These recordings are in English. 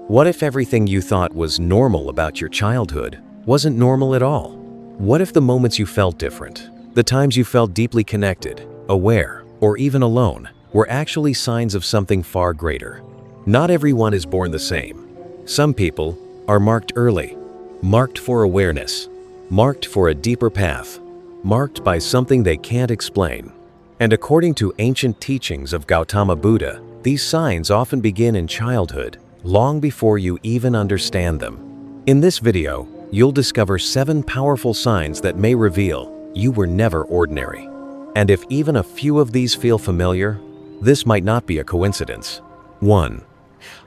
What if everything you thought was normal about your childhood wasn't normal at all? What if the moments you felt different, the times you felt deeply connected, aware, or even alone, were actually signs of something far greater? Not everyone is born the same. Some people are marked early, marked for awareness, marked for a deeper path, marked by something they can't explain. And according to ancient teachings of Gautama Buddha, these signs often begin in childhood, long before you even understand them. In this video, you'll discover 7 powerful signs that may reveal you were never ordinary. And if even a few of these feel familiar, this might not be a coincidence. 1.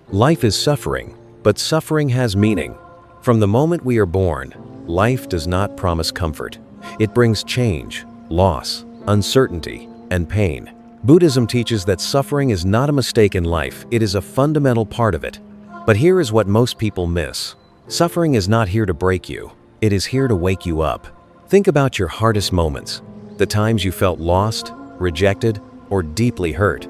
Life is suffering, but suffering has meaning. From the moment we are born, life does not promise comfort. It brings change, loss, uncertainty, and pain. Buddhism teaches that suffering is not a mistake in life, it is a fundamental part of it. But here is what most people miss. Suffering is not here to break you, it is here to wake you up. Think about your hardest moments, the times you felt lost, rejected, or deeply hurt.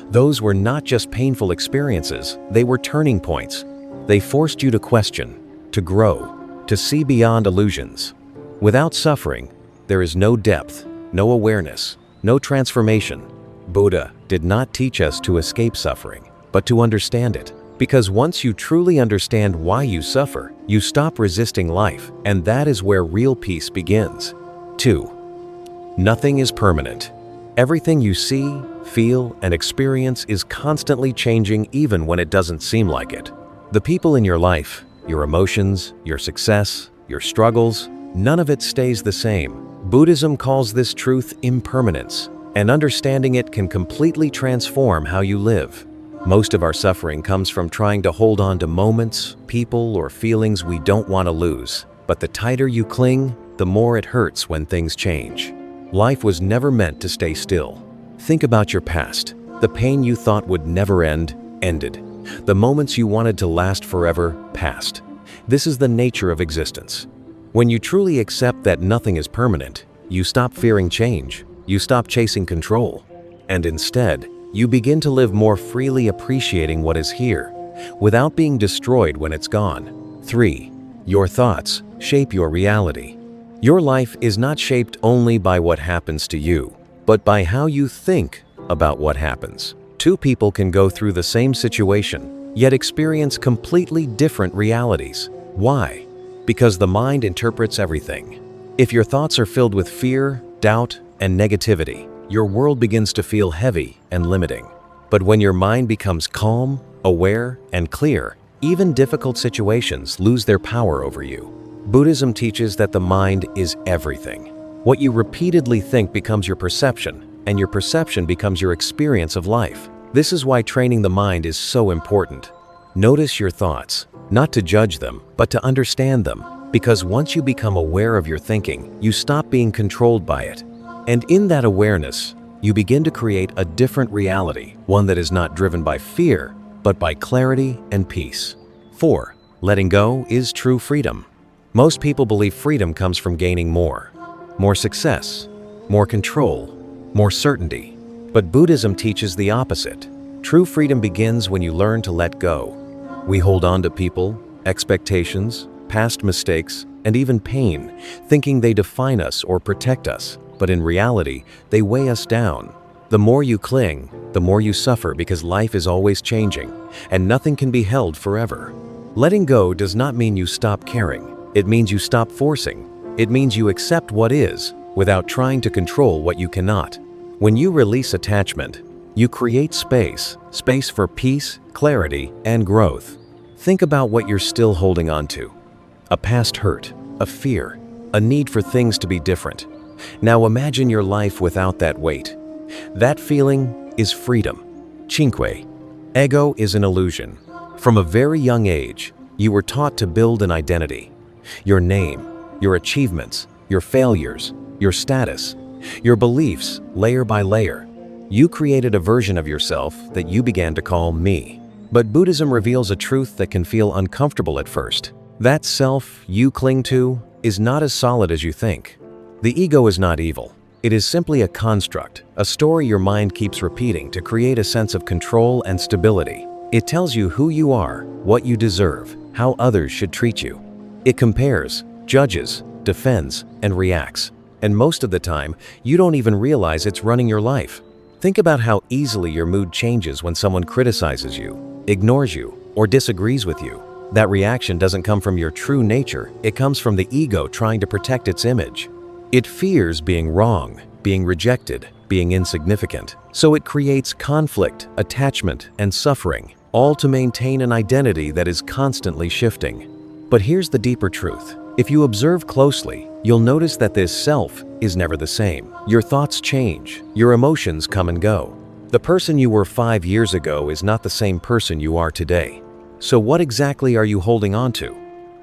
Those were not just painful experiences, they were turning points. They forced you to question, to grow, to see beyond illusions. Without suffering, there is no depth, no awareness, no transformation. Buddha did not teach us to escape suffering, but to understand it. Because once you truly understand why you suffer, you stop resisting life, and that is where real peace begins. 2. Nothing is permanent. Everything you see, feel, and experience is constantly changing even when it doesn't seem like it. The people in your life, your emotions, your success, your struggles, none of it stays the same. Buddhism calls this truth impermanence, and understanding it can completely transform how you live. Most of our suffering comes from trying to hold on to moments, people, or feelings we don't want to lose. But the tighter you cling, the more it hurts when things change. Life was never meant to stay still. Think about your past. The pain you thought would never end, ended. The moments you wanted to last forever, passed. This is the nature of existence. When you truly accept that nothing is permanent, you stop fearing change. You stop chasing control, and instead, you begin to live more freely, appreciating what is here, without being destroyed when it's gone. 3. Your thoughts shape your reality. Your life is not shaped only by what happens to you, but by how you think about what happens. 2 people can go through the same situation, yet experience completely different realities. Why? Because the mind interprets everything. If your thoughts are filled with fear, doubt, and negativity, your world begins to feel heavy and limiting. But when your mind becomes calm, aware, and clear, even difficult situations lose their power over you. Buddhism teaches that the mind is everything. What you repeatedly think becomes your perception, and your perception becomes your experience of life. This is why training the mind is so important. Notice your thoughts, not to judge them, but to understand them. Because once you become aware of your thinking, you stop being controlled by it. And in that awareness, you begin to create a different reality, one that is not driven by fear, but by clarity and peace. 4. Letting go is true freedom. Most people believe freedom comes from gaining more success, more control, more certainty. But Buddhism teaches the opposite. True freedom begins when you learn to let go. We hold on to people, expectations, past mistakes, and even pain, thinking they define us or protect us. But in reality, they weigh us down. The more you cling, the more you suffer because life is always changing, and nothing can be held forever. Letting go does not mean you stop caring. It means you stop forcing. It means you accept what is, without trying to control what you cannot. When you release attachment, you create space for peace, clarity, and growth. Think about what you're still holding on to. A past hurt, a fear, a need for things to be different. Now imagine your life without that weight. That feeling is freedom. 5. Ego is an illusion. From a very young age, you were taught to build an identity. Your name, your achievements, your failures, your status, your beliefs, layer by layer. You created a version of yourself that you began to call me. But Buddhism reveals a truth that can feel uncomfortable at first. That self you cling to is not as solid as you think. The ego is not evil. It is simply a construct, a story your mind keeps repeating to create a sense of control and stability. It tells you who you are, what you deserve, how others should treat you. It compares, judges, defends, and reacts. And most of the time, you don't even realize it's running your life. Think about how easily your mood changes when someone criticizes you, ignores you, or disagrees with you. That reaction doesn't come from your true nature, it comes from the ego trying to protect its image. It fears being wrong, being rejected, being insignificant. So it creates conflict, attachment, and suffering, all to maintain an identity that is constantly shifting. But here's the deeper truth. If you observe closely, you'll notice that this self is never the same. Your thoughts change, your emotions come and go. The person you were 5 years ago is not the same person you are today. So what exactly are you holding on to?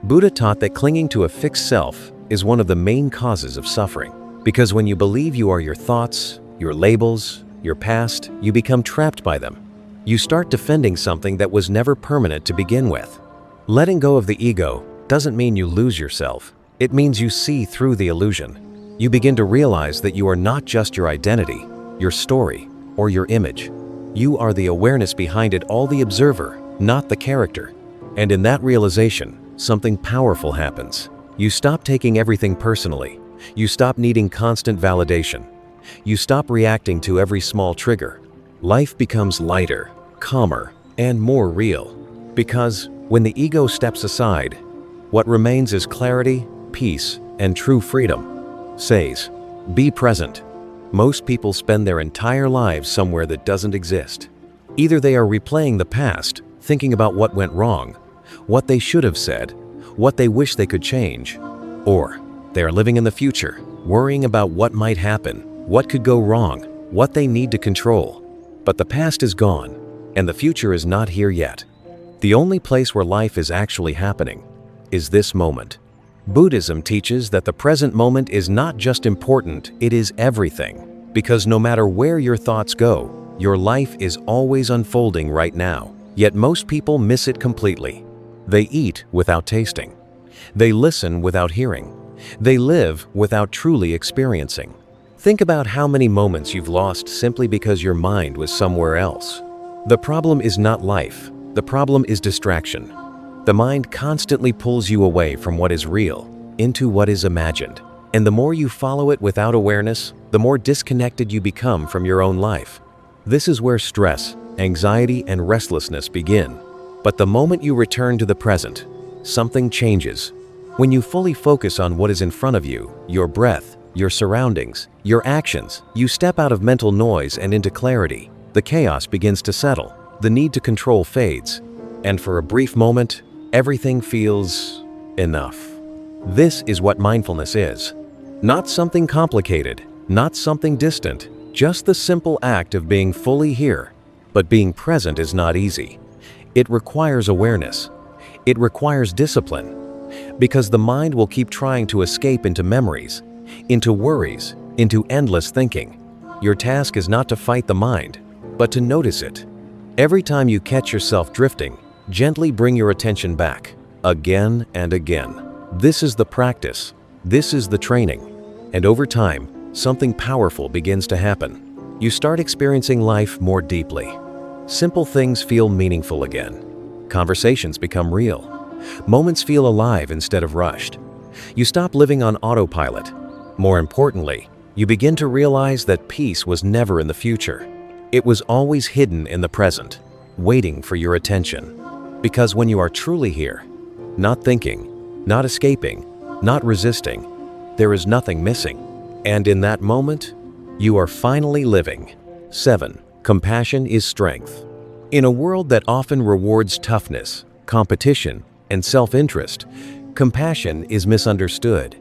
Buddha taught that clinging to a fixed self is one of the main causes of suffering. Because when you believe you are your thoughts, your labels, your past, you become trapped by them. You start defending something that was never permanent to begin with. Letting go of the ego doesn't mean you lose yourself. It means you see through the illusion. You begin to realize that you are not just your identity, your story, or your image. You are the awareness behind it all, the observer, not the character. And in that realization, something powerful happens. You stop taking everything personally. You stop needing constant validation. You stop reacting to every small trigger. Life becomes lighter, calmer, and more real. Because when the ego steps aside, what remains is clarity, peace, and true freedom. Says, be present. Most people spend their entire lives somewhere that doesn't exist. Either they are replaying the past, thinking about what went wrong, what they should have said, what they wish they could change, or they are living in the future, worrying about what might happen, what could go wrong, what they need to control. But the past is gone, and the future is not here yet. The only place where life is actually happening is this moment. Buddhism teaches that the present moment is not just important, it is everything. Because no matter where your thoughts go, your life is always unfolding right now. Yet most people miss it completely. They eat without tasting. They listen without hearing. They live without truly experiencing. Think about how many moments you've lost simply because your mind was somewhere else. The problem is not life. The problem is distraction. The mind constantly pulls you away from what is real, into what is imagined. And the more you follow it without awareness, the more disconnected you become from your own life. This is where stress, anxiety, and restlessness begin. But the moment you return to the present, something changes. When you fully focus on what is in front of you, your breath, your surroundings, your actions, you step out of mental noise and into clarity. The chaos begins to settle. The need to control fades. And for a brief moment, everything feels enough. This is what mindfulness is. Not something complicated, not something distant, just the simple act of being fully here. But being present is not easy. It requires awareness. It requires discipline. Because the mind will keep trying to escape into memories, into worries, into endless thinking. Your task is not to fight the mind, but to notice it. Every time you catch yourself drifting, gently bring your attention back, again and again. This is the practice. This is the training. And over time, something powerful begins to happen. You start experiencing life more deeply. Simple things feel meaningful again. Conversations become real. Moments feel alive instead of rushed. You stop living on autopilot. More importantly, you begin to realize that peace was never in the future. It was always hidden in the present, waiting for your attention. Because when you are truly here, not thinking, not escaping, not resisting, there is nothing missing. And in that moment, you are finally living. 7. Compassion is strength. In a world that often rewards toughness, competition, and self-interest, compassion is misunderstood.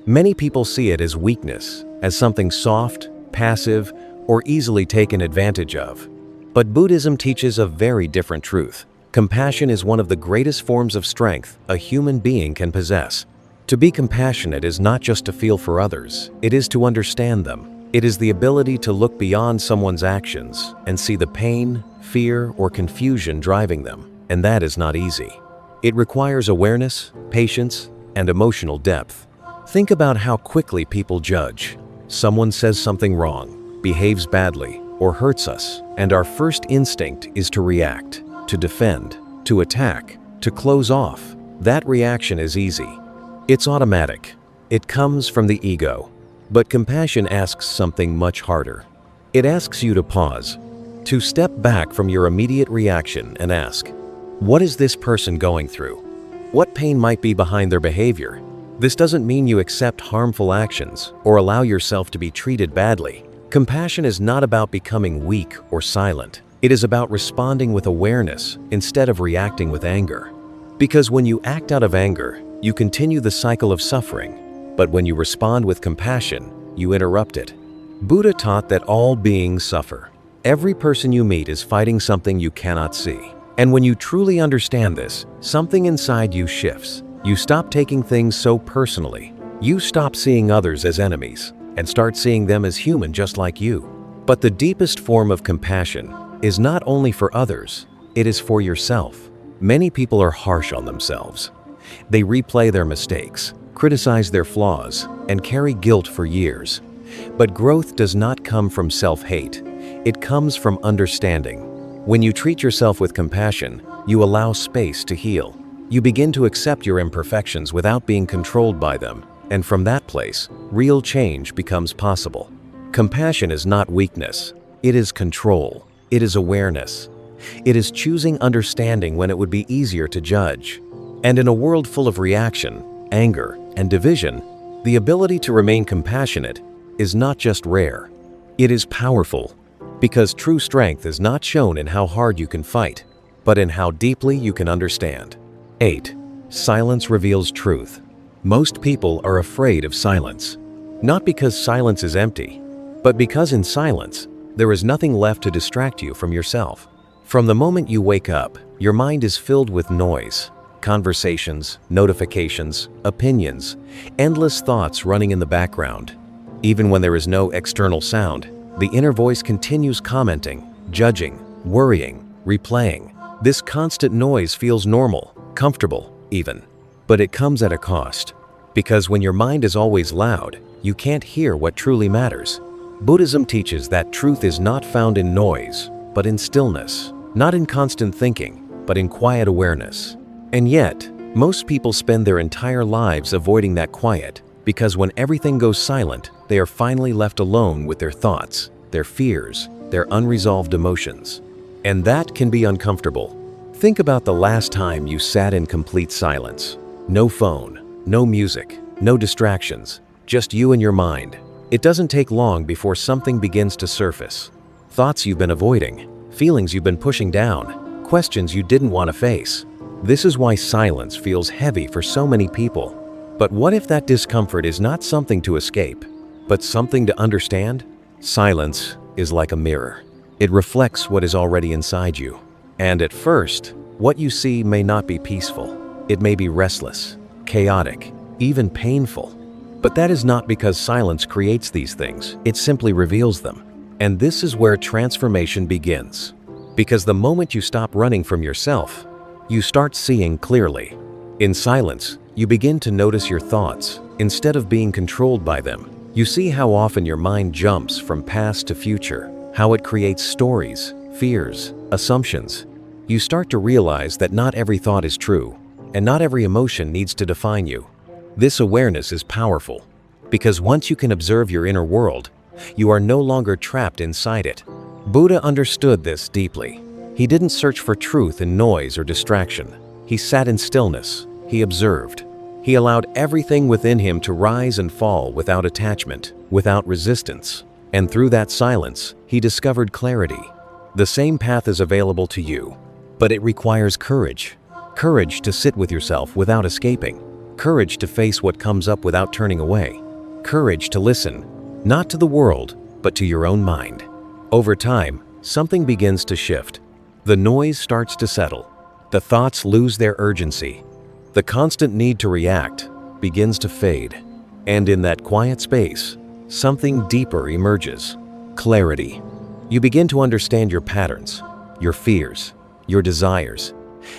Many people see it as weakness, as something soft, passive, or easily taken advantage of. But Buddhism teaches a very different truth. Compassion is one of the greatest forms of strength a human being can possess. To be compassionate is not just to feel for others, it is to understand them. It is the ability to look beyond someone's actions and see the pain, fear, or confusion driving them, and that is not easy. It requires awareness, patience, and emotional depth. Think about how quickly people judge. Someone says something wrong, behaves badly, or hurts us, and our first instinct is to react. to defend, to attack, to close off. That reaction is easy. It's automatic. It comes from the ego. But compassion asks something much harder. It asks you to pause, to step back from your immediate reaction and ask, what is this person going through? What pain might be behind their behavior? This doesn't mean you accept harmful actions or allow yourself to be treated badly. Compassion is not about becoming weak or silent. It is about responding with awareness instead of reacting with anger. Because when you act out of anger, you continue the cycle of suffering. But when you respond with compassion, you interrupt it. Buddha taught that all beings suffer. Every person you meet is fighting something you cannot see. And when you truly understand this, something inside you shifts. You stop taking things so personally. You stop seeing others as enemies and start seeing them as human just like you. But the deepest form of compassion is not only for others, it is for yourself. Many people are harsh on themselves. They replay their mistakes, criticize their flaws, and carry guilt for years. But growth does not come from self-hate. It comes from understanding. When you treat yourself with compassion, you allow space to heal. You begin to accept your imperfections without being controlled by them, and from that place, real change becomes possible. Compassion is not weakness. It is control. It is awareness. It is choosing understanding when it would be easier to judge. And in a world full of reaction, anger, and division, the ability to remain compassionate is not just rare. It is powerful, because true strength is not shown in how hard you can fight, but in how deeply you can understand. 8. Silence reveals truth. Most people are afraid of silence, not because silence is empty, but because in silence, there is nothing left to distract you from yourself. From the moment you wake up, your mind is filled with noise, conversations, notifications, opinions, endless thoughts running in the background. Even when there is no external sound, the inner voice continues commenting, judging, worrying, replaying. This constant noise feels normal, comfortable, even. But it comes at a cost. Because when your mind is always loud, you can't hear what truly matters. Buddhism teaches that truth is not found in noise, but in stillness. Not in constant thinking, but in quiet awareness. And yet, most people spend their entire lives avoiding that quiet, because when everything goes silent, they are finally left alone with their thoughts, their fears, their unresolved emotions. And that can be uncomfortable. Think about the last time you sat in complete silence. No phone, no music, no distractions, just you and your mind. It doesn't take long before something begins to surface. Thoughts you've been avoiding, feelings you've been pushing down, questions you didn't want to face. This is why silence feels heavy for so many people. But what if that discomfort is not something to escape, but something to understand? Silence is like a mirror. It reflects what is already inside you. And at first, what you see may not be peaceful. It may be restless, chaotic, even painful. But that is not because silence creates these things. It simply reveals them. And this is where transformation begins. Because the moment you stop running from yourself, you start seeing clearly. In silence, you begin to notice your thoughts. Instead of being controlled by them, you see how often your mind jumps from past to future, how it creates stories, fears, assumptions. You start to realize that not every thought is true, and not every emotion needs to define you. This awareness is powerful, because once you can observe your inner world, you are no longer trapped inside it. Buddha understood this deeply. He didn't search for truth in noise or distraction. He sat in stillness. He observed. He allowed everything within him to rise and fall without attachment, without resistance. And through that silence, he discovered clarity. The same path is available to you, but it requires courage. Courage to sit with yourself without escaping. Courage to face what comes up without turning away. Courage to listen, not to the world, but to your own mind. Over time, something begins to shift. The noise starts to settle. The thoughts lose their urgency. The constant need to react begins to fade. And in that quiet space, something deeper emerges. Clarity. You begin to understand your patterns, your fears, your desires,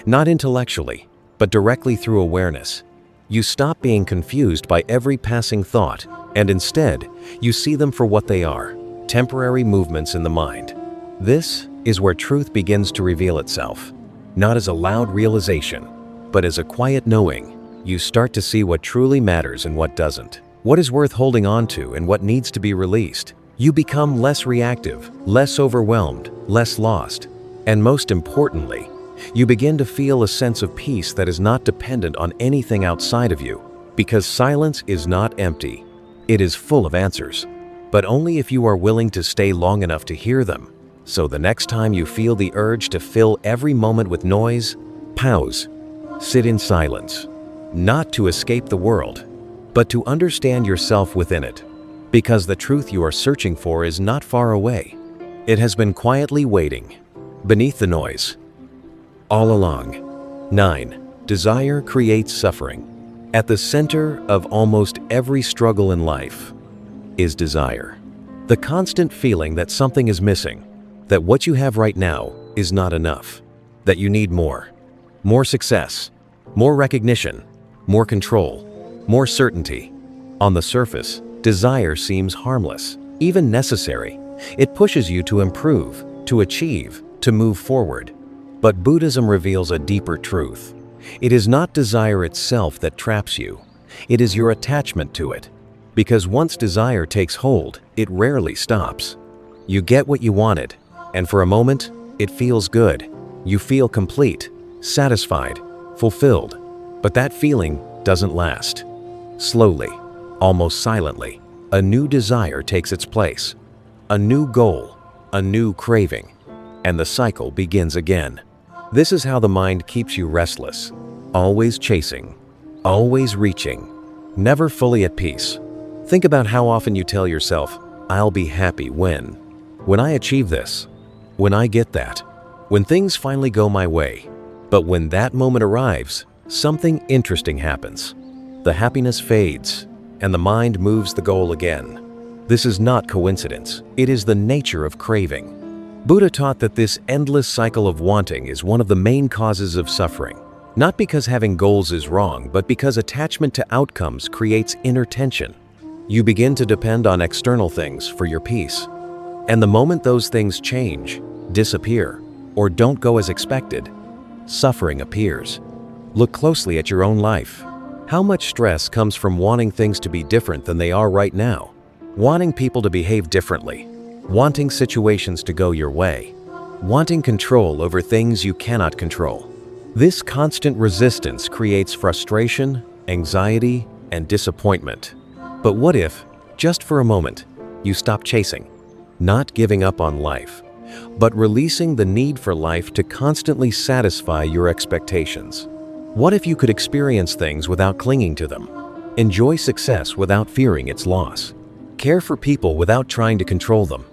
not intellectually, but directly through awareness. You stop being confused by every passing thought, and instead, you see them for what they are, temporary movements in the mind. This is where truth begins to reveal itself. not as a loud realization, but as a quiet knowing. You start to see what truly matters and what doesn't, what is worth holding on to and what needs to be released. You become less reactive, less overwhelmed, less lost, and most importantly, you begin to feel a sense of peace that is not dependent on anything outside of you, because silence is not empty. It is full of answers, but only if you are willing to stay long enough to hear them. So the next time you feel the urge to fill every moment with noise, pause, sit in silence, not to escape the world, but to understand yourself within it, because the truth you are searching for is not far away. It has been quietly waiting, beneath the noise, all along. 9. Desire creates suffering. At the center of almost every struggle in life is desire. The constant feeling that something is missing, that what you have right now is not enough, that you need more. More success, more recognition, more control, more certainty. On the surface, desire seems harmless, even necessary. It pushes you to improve, to achieve, to move forward. But Buddhism reveals a deeper truth. It is not desire itself that traps you. It is your attachment to it. Because once desire takes hold, it rarely stops. You get what you wanted, and for a moment, it feels good. You feel complete, satisfied, fulfilled. But that feeling doesn't last. Slowly, almost silently, a new desire takes its place. A new goal, a new craving, and the cycle begins again. This is how the mind keeps you restless, always chasing, always reaching, never fully at peace. Think about how often you tell yourself, "I'll be happy when I achieve this, when I get that, when things finally go my way." But when that moment arrives, something interesting happens. The happiness fades, and the mind moves the goal again. This is not coincidence. It is the nature of craving. Buddha taught that this endless cycle of wanting is one of the main causes of suffering. Not because having goals is wrong, but because attachment to outcomes creates inner tension. You begin to depend on external things for your peace. And the moment those things change, disappear, or don't go as expected, suffering appears. Look closely at your own life. How much stress comes from wanting things to be different than they are right now? Wanting people to behave differently. Wanting situations to go your way. Wanting control over things you cannot control. This constant resistance creates frustration, anxiety, and disappointment. But what if, just for a moment, you stop chasing? Not giving up on life, but releasing the need for life to constantly satisfy your expectations. What if you could experience things without clinging to them? Enjoy success without fearing its loss. Care for people without trying to control them.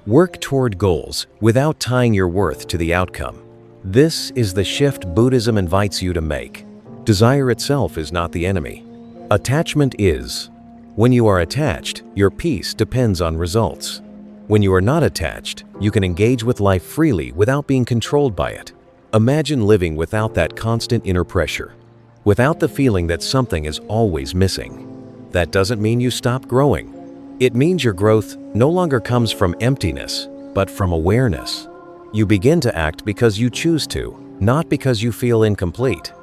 Work toward goals without tying your worth to the outcome. This is the shift Buddhism invites you to make. Desire itself is not the enemy. Attachment is. When you are attached, your peace depends on results. When you are not attached, you can engage with life freely without being controlled by it. Imagine living without that constant inner pressure, without the feeling that something is always missing. That doesn't mean you stop growing. It means your growth no longer comes from emptiness, but from awareness. You begin to act because you choose to, not because you feel incomplete.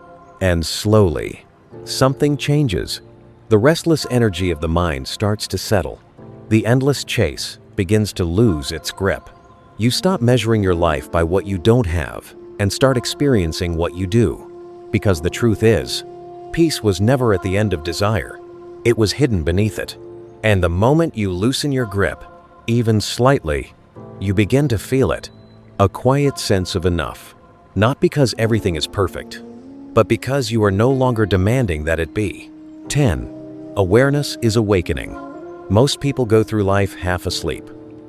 And slowly, something changes. The restless energy of the mind starts to settle. The endless chase begins to lose its grip. You stop measuring your life by what you don't have and start experiencing what you do. Because the truth is, peace was never at the end of desire. It was hidden beneath it. And the moment you loosen your grip, even slightly, you begin to feel it. A quiet sense of enough. Not because everything is perfect, but because you are no longer demanding that it be. 10. Awareness is awakening. Most people go through life half asleep.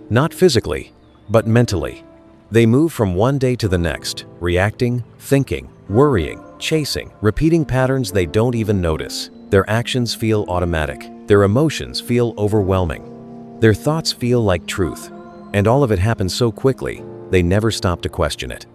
Not physically, but mentally. They move from one day to the next, reacting, thinking, worrying, chasing, repeating patterns they don't even notice. Their actions feel automatic. Their emotions feel overwhelming. Their thoughts feel like truth. And all of it happens so quickly, they never stop to question it.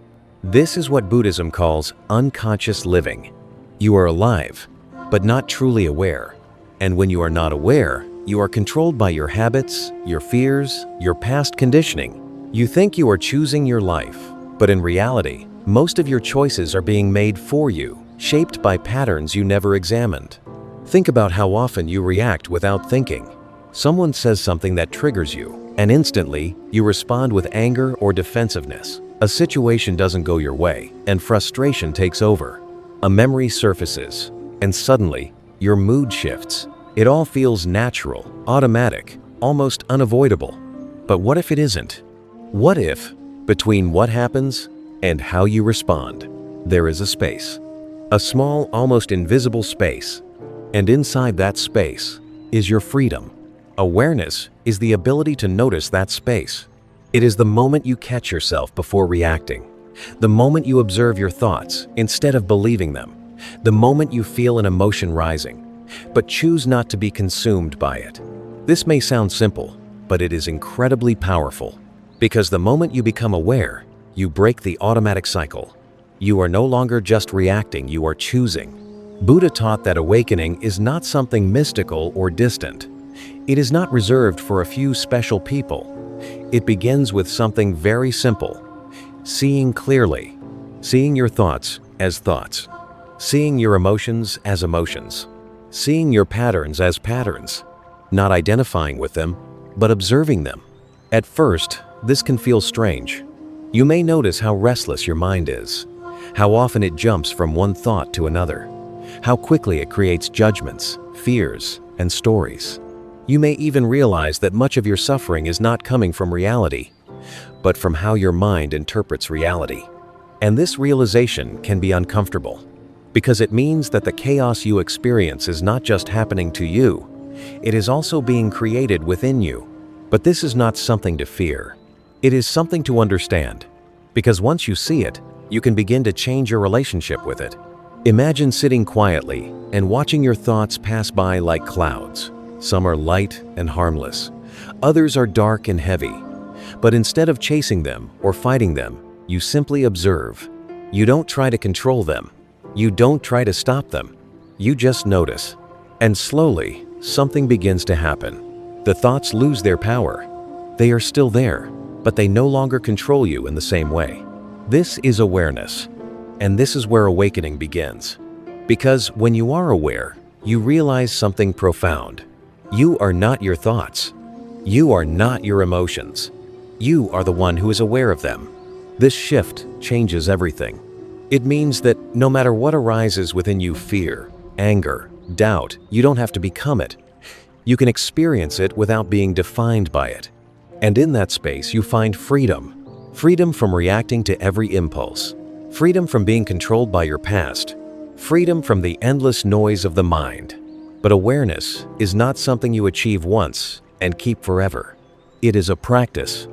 This is what Buddhism calls unconscious living. You are alive, but not truly aware. And when you are not aware, you are controlled by your habits, your fears, your past conditioning. You think you are choosing your life, but in reality, Most of your choices are being made for you, shaped by patterns you never examined. Think about how often you react without thinking. Someone says something that triggers you, and instantly, you respond with anger or defensiveness. A situation doesn't go your way, and frustration takes over. A memory surfaces, and suddenly, your mood shifts. It all feels natural, automatic, almost unavoidable. But what if it isn't? What if, between what happens and how you respond, there is a space? A small, almost invisible space. And inside that space is your freedom. Awareness is the ability to notice that space. It is the moment you catch yourself before reacting. The moment you observe your thoughts instead of believing them. The moment you feel an emotion rising, but choose not to be consumed by it. This may sound simple, but it is incredibly powerful. Because the moment you become aware, you break the automatic cycle. You are no longer just reacting, you are choosing. Buddha taught that awakening is not something mystical or distant. It is not reserved for a few special people. It begins with something very simple. Seeing clearly. Seeing your thoughts as thoughts. Seeing your emotions as emotions. Seeing your patterns as patterns. Not identifying with them, but observing them. At first, this can feel strange. You may notice how restless your mind is, how often it jumps from one thought to another, how quickly it creates judgments, fears, and stories. You may even realize that much of your suffering is not coming from reality, but from how your mind interprets reality. And this realization can be uncomfortable, because it means that the chaos you experience is not just happening to you, it is also being created within you. But this is not something to fear. It is something to understand, because once you see it, you can begin to change your relationship with it. Imagine sitting quietly and watching your thoughts pass by like clouds. Some are light and harmless. Others are dark and heavy. But instead of chasing them or fighting them, you simply observe. You don't try to control them. You don't try to stop them. You just notice. And slowly, something begins to happen. The thoughts lose their power. They are still there, but they no longer control you in the same way. This is awareness. And this is where awakening begins. Because when you are aware, you realize something profound. You are not your thoughts. You are not your emotions. You are the one who is aware of them. This shift changes everything. It means that no matter what arises within you, fear, anger, doubt, you don't have to become it. You can experience it without being defined by it. And in that space, you find freedom. Freedom from reacting to every impulse. Freedom from being controlled by your past. Freedom from the endless noise of the mind. But awareness is not something you achieve once and keep forever. It is a practice,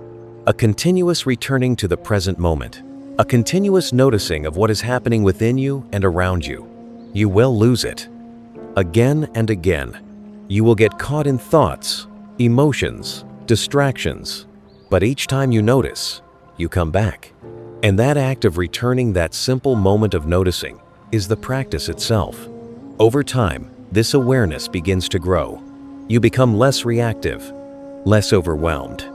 a continuous returning to the present moment, a continuous noticing of what is happening within you and around you. You will lose it. Again and again, you will get caught in thoughts, emotions, distractions. But each time you notice, you come back. And that act of returning, that simple moment of noticing, is the practice itself. Over time, this awareness begins to grow. You become less reactive, less overwhelmed,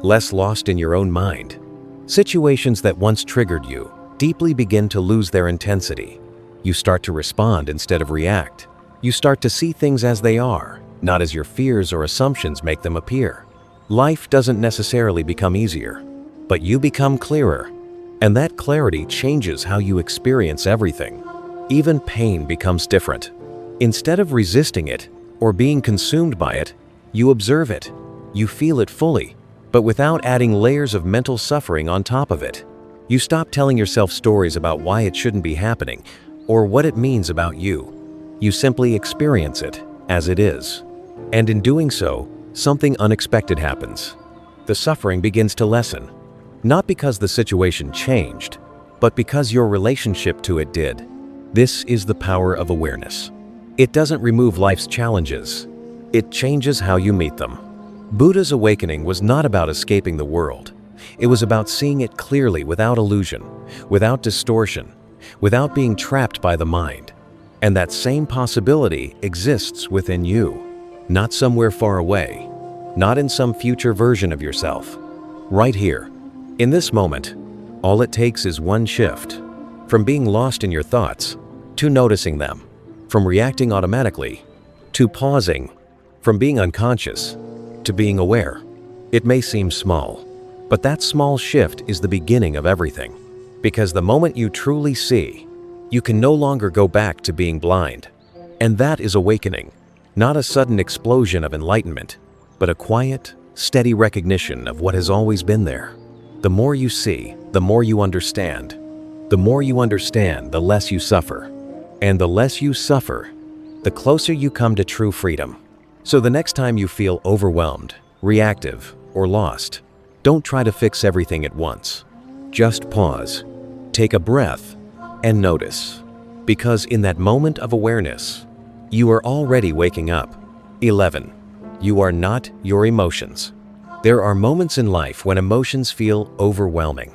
less lost in your own mind. Situations that once triggered you deeply begin to lose their intensity. You start to respond instead of react. You start to see things as they are, not as your fears or assumptions make them appear. Life doesn't necessarily become easier, but you become clearer. And that clarity changes how you experience everything. Even pain becomes different. Instead of resisting it or being consumed by it, you observe it. You feel it fully, but without adding layers of mental suffering on top of it. You stop telling yourself stories about why it shouldn't be happening or what it means about you. You simply experience it as it is. And in doing so, something unexpected happens. The suffering begins to lessen, not because the situation changed, but because your relationship to it did. This is the power of awareness. It doesn't remove life's challenges. It changes how you meet them. Buddha's awakening was not about escaping the world. It was about seeing it clearly without illusion, without distortion, without being trapped by the mind. And that same possibility exists within you, not somewhere far away, not in some future version of yourself. Right here, in this moment, All it takes is one shift. From being lost in your thoughts, to noticing them. From reacting automatically, to pausing. From being unconscious, to being aware. It may seem small, but that small shift is the beginning of everything. Because the moment you truly see, you can no longer go back to being blind. And that is awakening, not a sudden explosion of enlightenment, but a quiet, steady recognition of what has always been there. The more you see, the more you understand. The more you understand, the less you suffer. And the less you suffer, the closer you come to true freedom. So the next time you feel overwhelmed, reactive, or lost, don't try to fix everything at once. Just pause, take a breath, and notice. Because in that moment of awareness, you are already waking up. 11. You are not your emotions. There are moments in life when emotions feel overwhelming.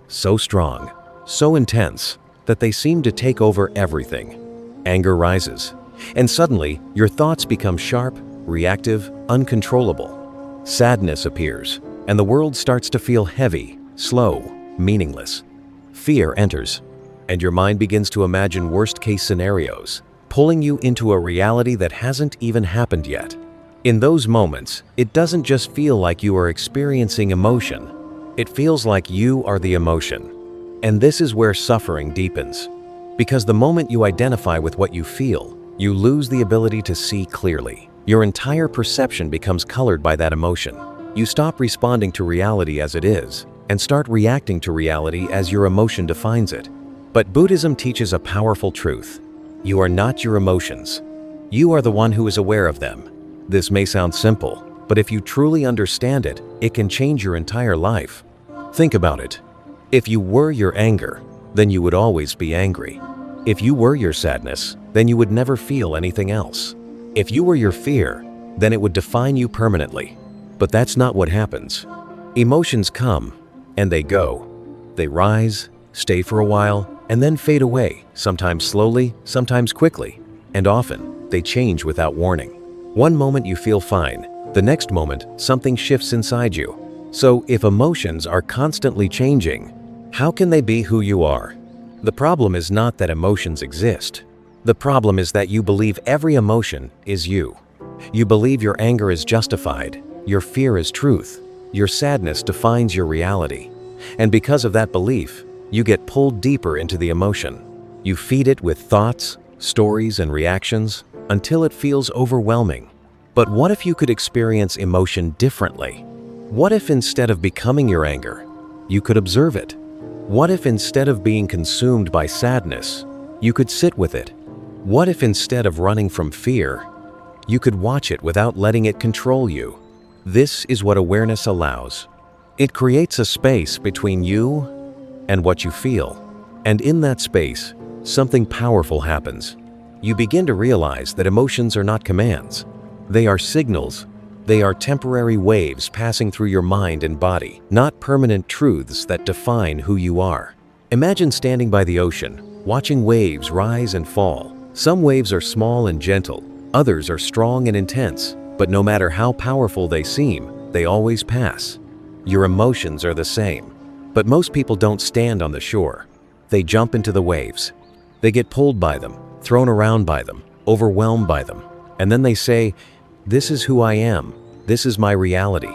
So strong, so intense, that they seem to take over everything. Anger rises, and suddenly your thoughts become sharp, reactive, uncontrollable. Sadness appears, and the world starts to feel heavy, slow, meaningless. Fear enters, and your mind begins to imagine worst-case scenarios, pulling you into a reality that hasn't even happened yet. In those moments, it doesn't just feel like you are experiencing emotion. It feels like you are the emotion. And this is where suffering deepens. Because the moment you identify with what you feel, you lose the ability to see clearly. Your entire perception becomes colored by that emotion. You stop responding to reality as it is, and start reacting to reality as your emotion defines it. But Buddhism teaches a powerful truth. You are not your emotions. You are the one who is aware of them. This may sound simple, but if you truly understand it, it can change your entire life. Think about it. If you were your anger, then you would always be angry. If you were your sadness, then you would never feel anything else. If you were your fear, then it would define you permanently. But that's not what happens. Emotions come, and they go. They rise, stay for a while, and then fade away, sometimes slowly, sometimes quickly. And often, they change without warning. One moment you feel fine, the next moment something shifts inside you. So if emotions are constantly changing, how can they be who you are? The problem is not that emotions exist. The problem is that you believe every emotion is you. You believe your anger is justified, your fear is truth, your sadness defines your reality. And because of that belief, you get pulled deeper into the emotion. You feed it with thoughts, stories, and reactions until it feels overwhelming. But what if you could experience emotion differently? What if instead of becoming your anger, you could observe it? What if instead of being consumed by sadness, you could sit with it? What if instead of running from fear, you could watch it without letting it control you? This is what awareness allows. It creates a space between you and what you feel. And in that space, something powerful happens. You begin to realize that emotions are not commands. They are signals. They are temporary waves passing through your mind and body, not permanent truths that define who you are. Imagine standing by the ocean, watching waves rise and fall. Some waves are small and gentle, others are strong and intense, but no matter how powerful they seem, they always pass. Your emotions are the same, but most people don't stand on the shore. They jump into the waves. They get pulled by them, thrown around by them, overwhelmed by them, and then they say, "This is who I am. This is my reality."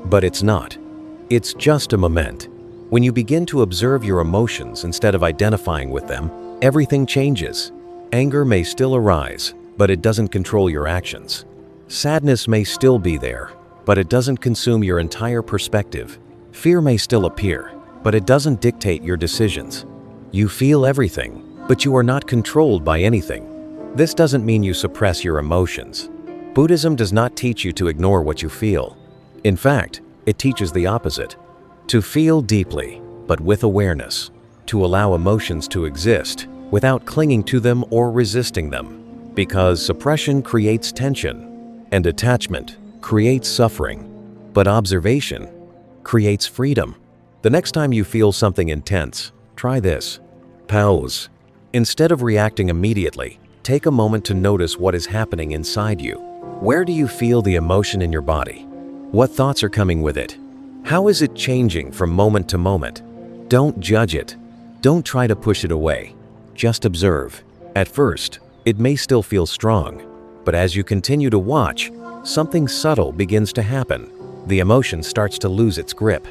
But it's not. It's just a moment. When you begin to observe your emotions instead of identifying with them, everything changes. Anger may still arise, but it doesn't control your actions. Sadness may still be there, but it doesn't consume your entire perspective. Fear may still appear, but it doesn't dictate your decisions. You feel everything, but you are not controlled by anything. This doesn't mean you suppress your emotions. Buddhism does not teach you to ignore what you feel. In fact, it teaches the opposite. To feel deeply, but with awareness. To allow emotions to exist without clinging to them or resisting them. Because suppression creates tension, and attachment creates suffering. But observation creates freedom. The next time you feel something intense, try this. Pause. Instead of reacting immediately, take a moment to notice what is happening inside you. Where do you feel the emotion in your body? What thoughts are coming with it? How is it changing from moment to moment? Don't judge it. Don't try to push it away. Just observe. At first, it may still feel strong, but as you continue to watch, something subtle begins to happen. The emotion starts to lose its grip.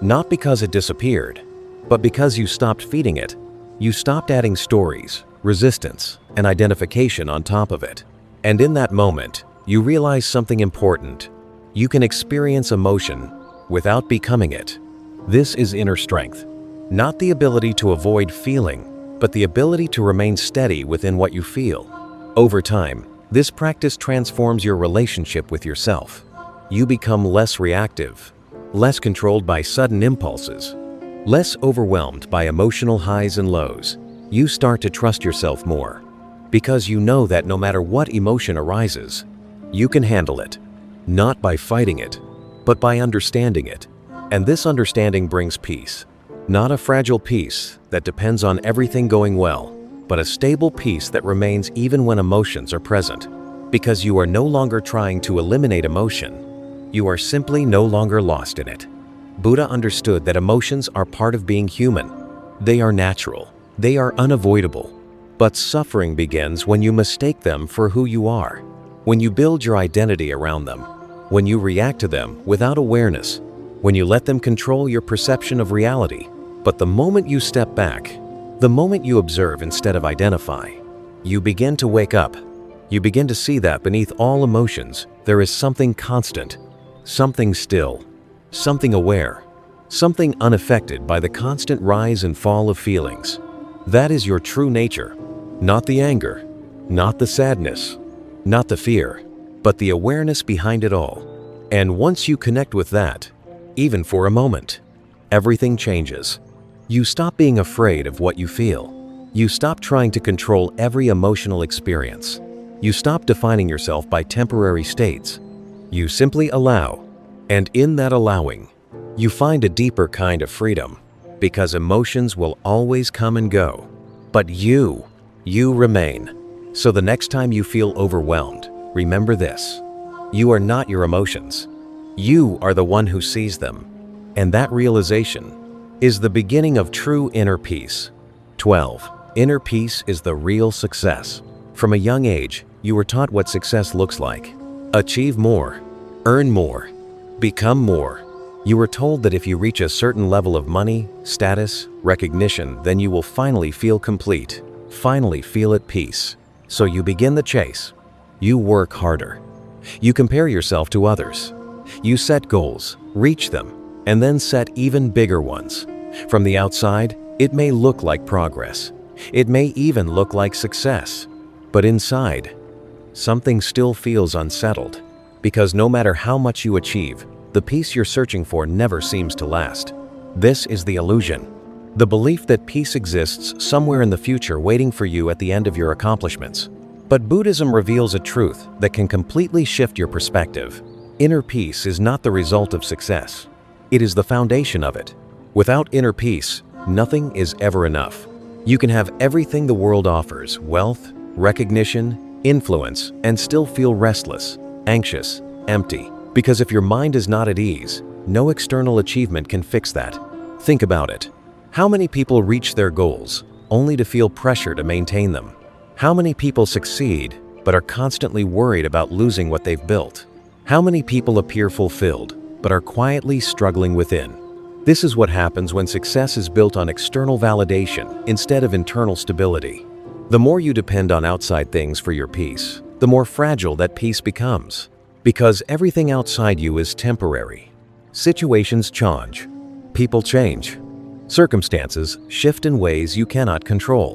Not because it disappeared, but because you stopped feeding it. You stopped adding stories, resistance, and identification on top of it. And in that moment, you realize something important. You can experience emotion without becoming it. This is inner strength. Not the ability to avoid feeling, but the ability to remain steady within what you feel. Over time, this practice transforms your relationship with yourself. You become less reactive, less controlled by sudden impulses, less overwhelmed by emotional highs and lows. You start to trust yourself more, because you know that no matter what emotion arises, you can handle it, not by fighting it, but by understanding it. And this understanding brings peace. Not a fragile peace that depends on everything going well, but a stable peace that remains even when emotions are present. Because you are no longer trying to eliminate emotion, you are simply no longer lost in it. Buddha understood that emotions are part of being human. They are natural. They are unavoidable. But suffering begins when you mistake them for who you are. When you build your identity around them. When you react to them without awareness. When you let them control your perception of reality. But the moment you step back, the moment you observe instead of identify, you begin to wake up. You begin to see that beneath all emotions, there is something constant, something still, something aware, something unaffected by the constant rise and fall of feelings. That is your true nature, not the anger, not the sadness, not the fear, but the awareness behind it all. And once you connect with that, even for a moment, everything changes. You stop being afraid of what you feel. You stop trying to control every emotional experience. You stop defining yourself by temporary states. You simply allow, and in that allowing, you find a deeper kind of freedom, because emotions will always come and go. But you remain. So the next time you feel overwhelmed, remember this: you are not your emotions. You are the one who sees them. And that realization is the beginning of true inner peace. 12. Inner peace is the real success. From a young age, you were taught what success looks like. Achieve more, earn more, become more. You were told that if you reach a certain level of money, status, recognition, then you will finally feel complete, finally feel at peace. So you begin the chase. You work harder. You compare yourself to others. You set goals, reach them, and then set even bigger ones. From the outside, it may look like progress. It may even look like success. But inside, something still feels unsettled. Because no matter how much you achieve, the peace you're searching for never seems to last. This is the illusion. The belief that peace exists somewhere in the future waiting for you at the end of your accomplishments. But Buddhism reveals a truth that can completely shift your perspective. Inner peace is not the result of success. It is the foundation of it. Without inner peace, nothing is ever enough. You can have everything the world offers: wealth, recognition, influence, and still feel restless, anxious, empty. Because if your mind is not at ease, no external achievement can fix that. Think about it. How many people reach their goals only to feel pressure to maintain them? How many people succeed but are constantly worried about losing what they've built? How many people appear fulfilled but are quietly struggling within? This is what happens when success is built on external validation instead of internal stability. The more you depend on outside things for your peace, the more fragile that peace becomes. Because everything outside you is temporary. Situations change. People change. Circumstances shift in ways you cannot control.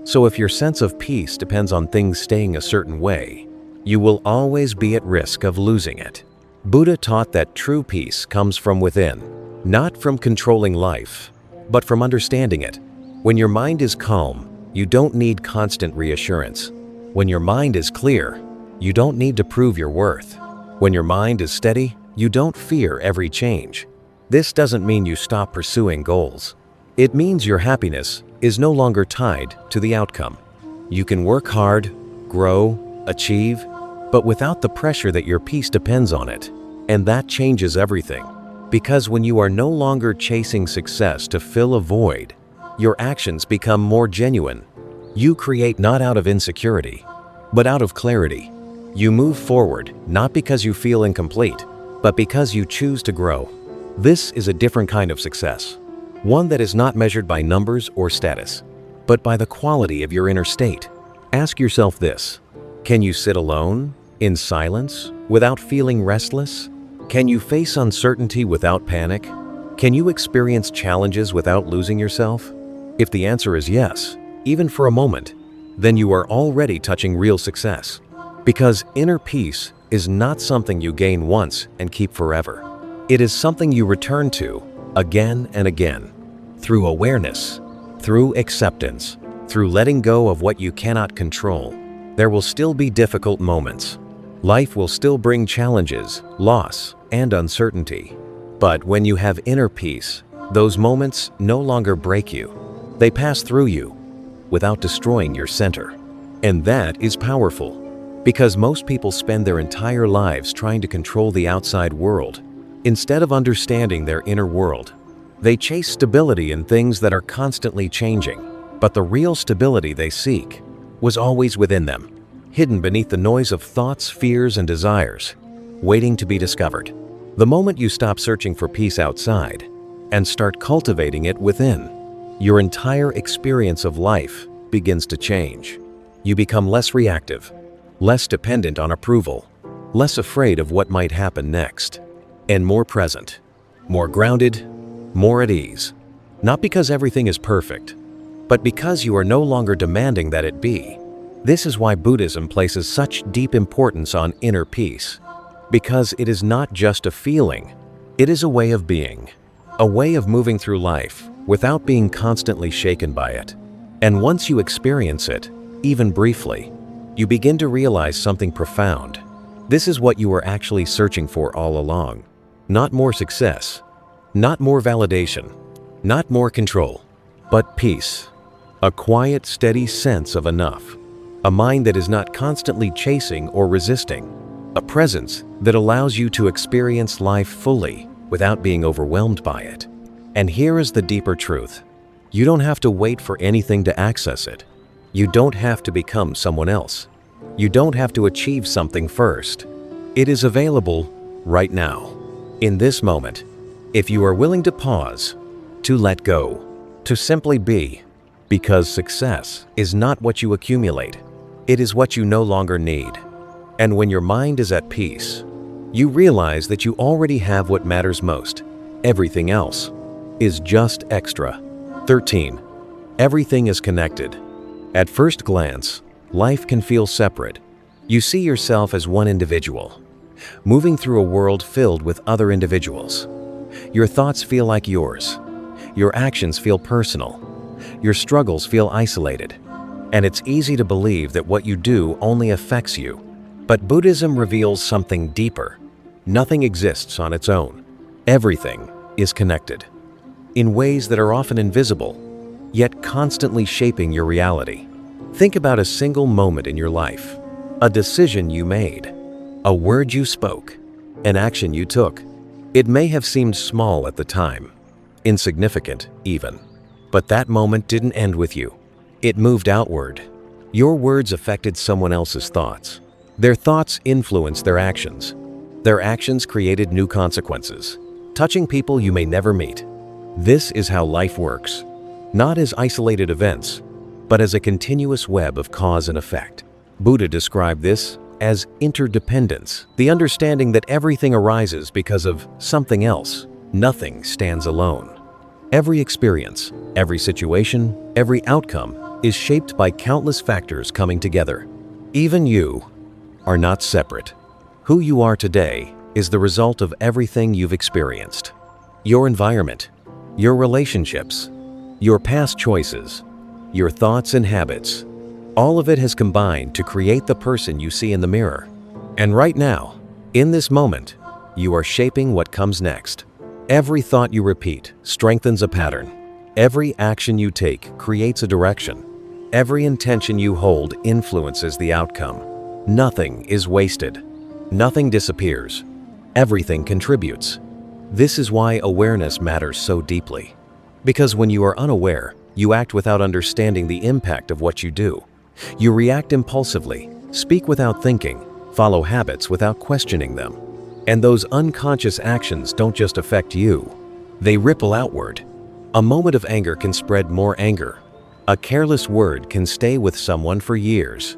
So if your sense of peace depends on things staying a certain way, you will always be at risk of losing it. Buddha taught that true peace comes from within, not from controlling life, but from understanding it. When your mind is calm, you don't need constant reassurance. When your mind is clear, you don't need to prove your worth. When your mind is steady, you don't fear every change. This doesn't mean you stop pursuing goals. It means your happiness is no longer tied to the outcome. You can work hard, grow, achieve, but without the pressure that your peace depends on it. And that changes everything. Because when you are no longer chasing success to fill a void, your actions become more genuine. You create not out of insecurity, but out of clarity. You move forward not because you feel incomplete, but because you choose to grow. This is a different kind of success, one that is not measured by numbers or status, but by the quality of your inner state. Ask yourself this: can you sit alone, in silence, without feeling restless? Can you face uncertainty without panic? Can you experience challenges without losing yourself? If the answer is yes, even for a moment, then you are already touching real success. Because inner peace is not something you gain once and keep forever. It is something you return to again and again, through awareness, through acceptance, through letting go of what you cannot control. There will still be difficult moments. Life will still bring challenges, loss, and uncertainty. But when you have inner peace, those moments no longer break you. They pass through you without destroying your center. And that is powerful, because most people spend their entire lives trying to control the outside world. Instead of understanding their inner world, they chase stability in things that are constantly changing. But the real stability they seek was always within them, hidden beneath the noise of thoughts, fears, and desires, waiting to be discovered. The moment you stop searching for peace outside and start cultivating it within, your entire experience of life begins to change. You become less reactive, less dependent on approval, less afraid of what might happen next, and more present, more grounded, more at ease. Not because everything is perfect, but because you are no longer demanding that it be. This is why Buddhism places such deep importance on inner peace, because it is not just a feeling, it is a way of being, a way of moving through life without being constantly shaken by it. And once you experience it, even briefly, you begin to realize something profound. This is what you were actually searching for all along. Not more success, not more validation, not more control, but peace. A quiet, steady sense of enough. A mind that is not constantly chasing or resisting. A presence that allows you to experience life fully without being overwhelmed by it. And here is the deeper truth. You don't have to wait for anything to access it. You don't have to become someone else. You don't have to achieve something first. It is available right now, in this moment, if you are willing to pause, to let go, to simply be, because success is not what you accumulate. It is what you no longer need. And when your mind is at peace, you realize that you already have what matters most. Everything else is just extra. 13. Everything is connected. At first glance, life can feel separate. You see yourself as one individual, moving through a world filled with other individuals. Your thoughts feel like yours. Your actions feel personal. Your struggles feel isolated. And it's easy to believe that what you do only affects you. But Buddhism reveals something deeper. Nothing exists on its own. Everything is connected, in ways that are often invisible, yet constantly shaping your reality. Think about a single moment in your life, a decision you made, a word you spoke, an action you took. It may have seemed small at the time, insignificant even, but that moment didn't end with you. It moved outward. Your words affected someone else's thoughts. Their thoughts influenced their actions. Their actions created new consequences, touching people you may never meet. This is how life works, not as isolated events, but as a continuous web of cause and effect. Buddha described this as interdependence, the understanding that everything arises because of something else. Nothing stands alone. Every experience, every situation, every outcome is shaped by countless factors coming together. Even you are not separate. Who you are today is the result of everything you've experienced. Your environment, your relationships, your past choices, your thoughts and habits, all of it has combined to create the person you see in the mirror. And right now, in this moment, you are shaping what comes next. Every thought you repeat strengthens a pattern. Every action you take creates a direction. Every intention you hold influences the outcome. Nothing is wasted. Nothing disappears. Everything contributes. This is why awareness matters so deeply. Because when you are unaware, you act without understanding the impact of what you do. You react impulsively, speak without thinking, follow habits without questioning them. And those unconscious actions don't just affect you, they ripple outward. A moment of anger can spread more anger. A careless word can stay with someone for years.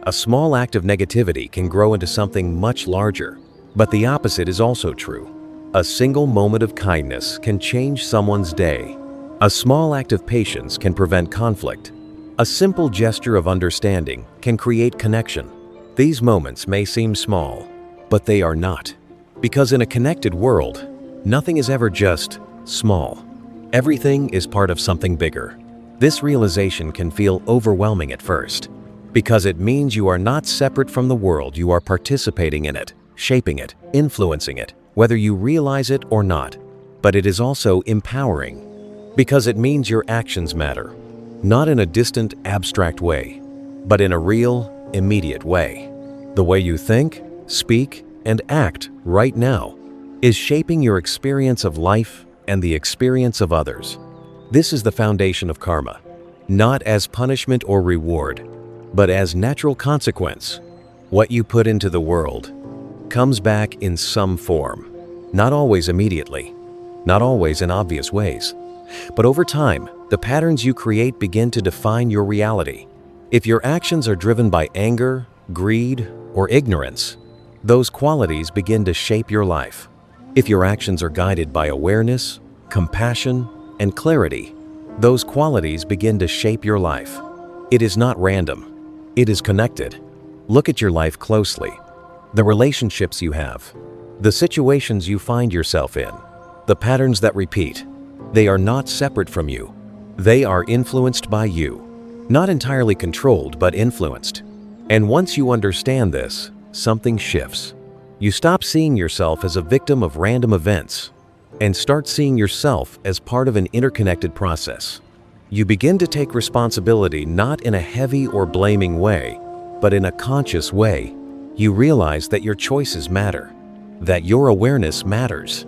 A small act of negativity can grow into something much larger. But the opposite is also true. A single moment of kindness can change someone's day. A small act of patience can prevent conflict. A simple gesture of understanding can create connection. These moments may seem small, but they are not. Because in a connected world, nothing is ever just small. Everything is part of something bigger. This realization can feel overwhelming at first, because it means you are not separate from the world, you are participating in it, shaping it, influencing it, whether you realize it or not. But it is also empowering, because it means your actions matter, not in a distant, abstract way, but in a real, immediate way. The way you think, speak, and act right now is shaping your experience of life and the experience of others. This is the foundation of karma, not as punishment or reward, but as natural consequence. What you put into the world comes back in some form, not always immediately, not always in obvious ways, but over time, the patterns you create begin to define your reality. If your actions are driven by anger, greed, or ignorance, those qualities begin to shape your life. If your actions are guided by awareness, compassion, and clarity, those qualities begin to shape your life. It is not random. It is connected. Look at your life closely. The relationships you have, the situations you find yourself in, the patterns that repeat, they are not separate from you. They are influenced by you. Not entirely controlled, but influenced. And once you understand this, something shifts. You stop seeing yourself as a victim of random events and start seeing yourself as part of an interconnected process. You begin to take responsibility not in a heavy or blaming way, but in a conscious way. You realize that your choices matter, that your awareness matters,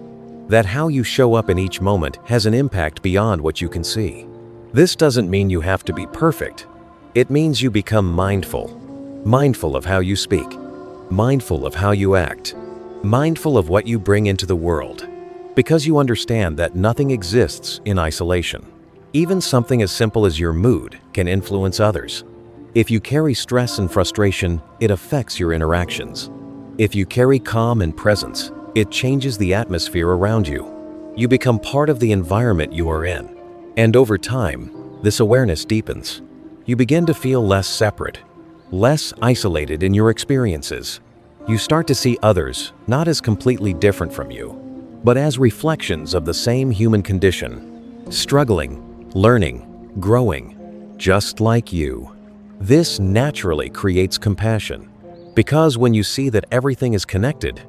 that how you show up in each moment has an impact beyond what you can see. This doesn't mean you have to be perfect. It means you become mindful. Mindful of how you speak, mindful of how you act, mindful of what you bring into the world, because you understand that nothing exists in isolation. Even something as simple as your mood can influence others. If you carry stress and frustration, it affects your interactions. If you carry calm and presence, it changes the atmosphere around you. You become part of the environment you are in. And over time, this awareness deepens. You begin to feel less separate, less isolated in your experiences. You start to see others not as completely different from you, but as reflections of the same human condition, struggling, learning, growing, just like you. This naturally creates compassion, because when you see that everything is connected,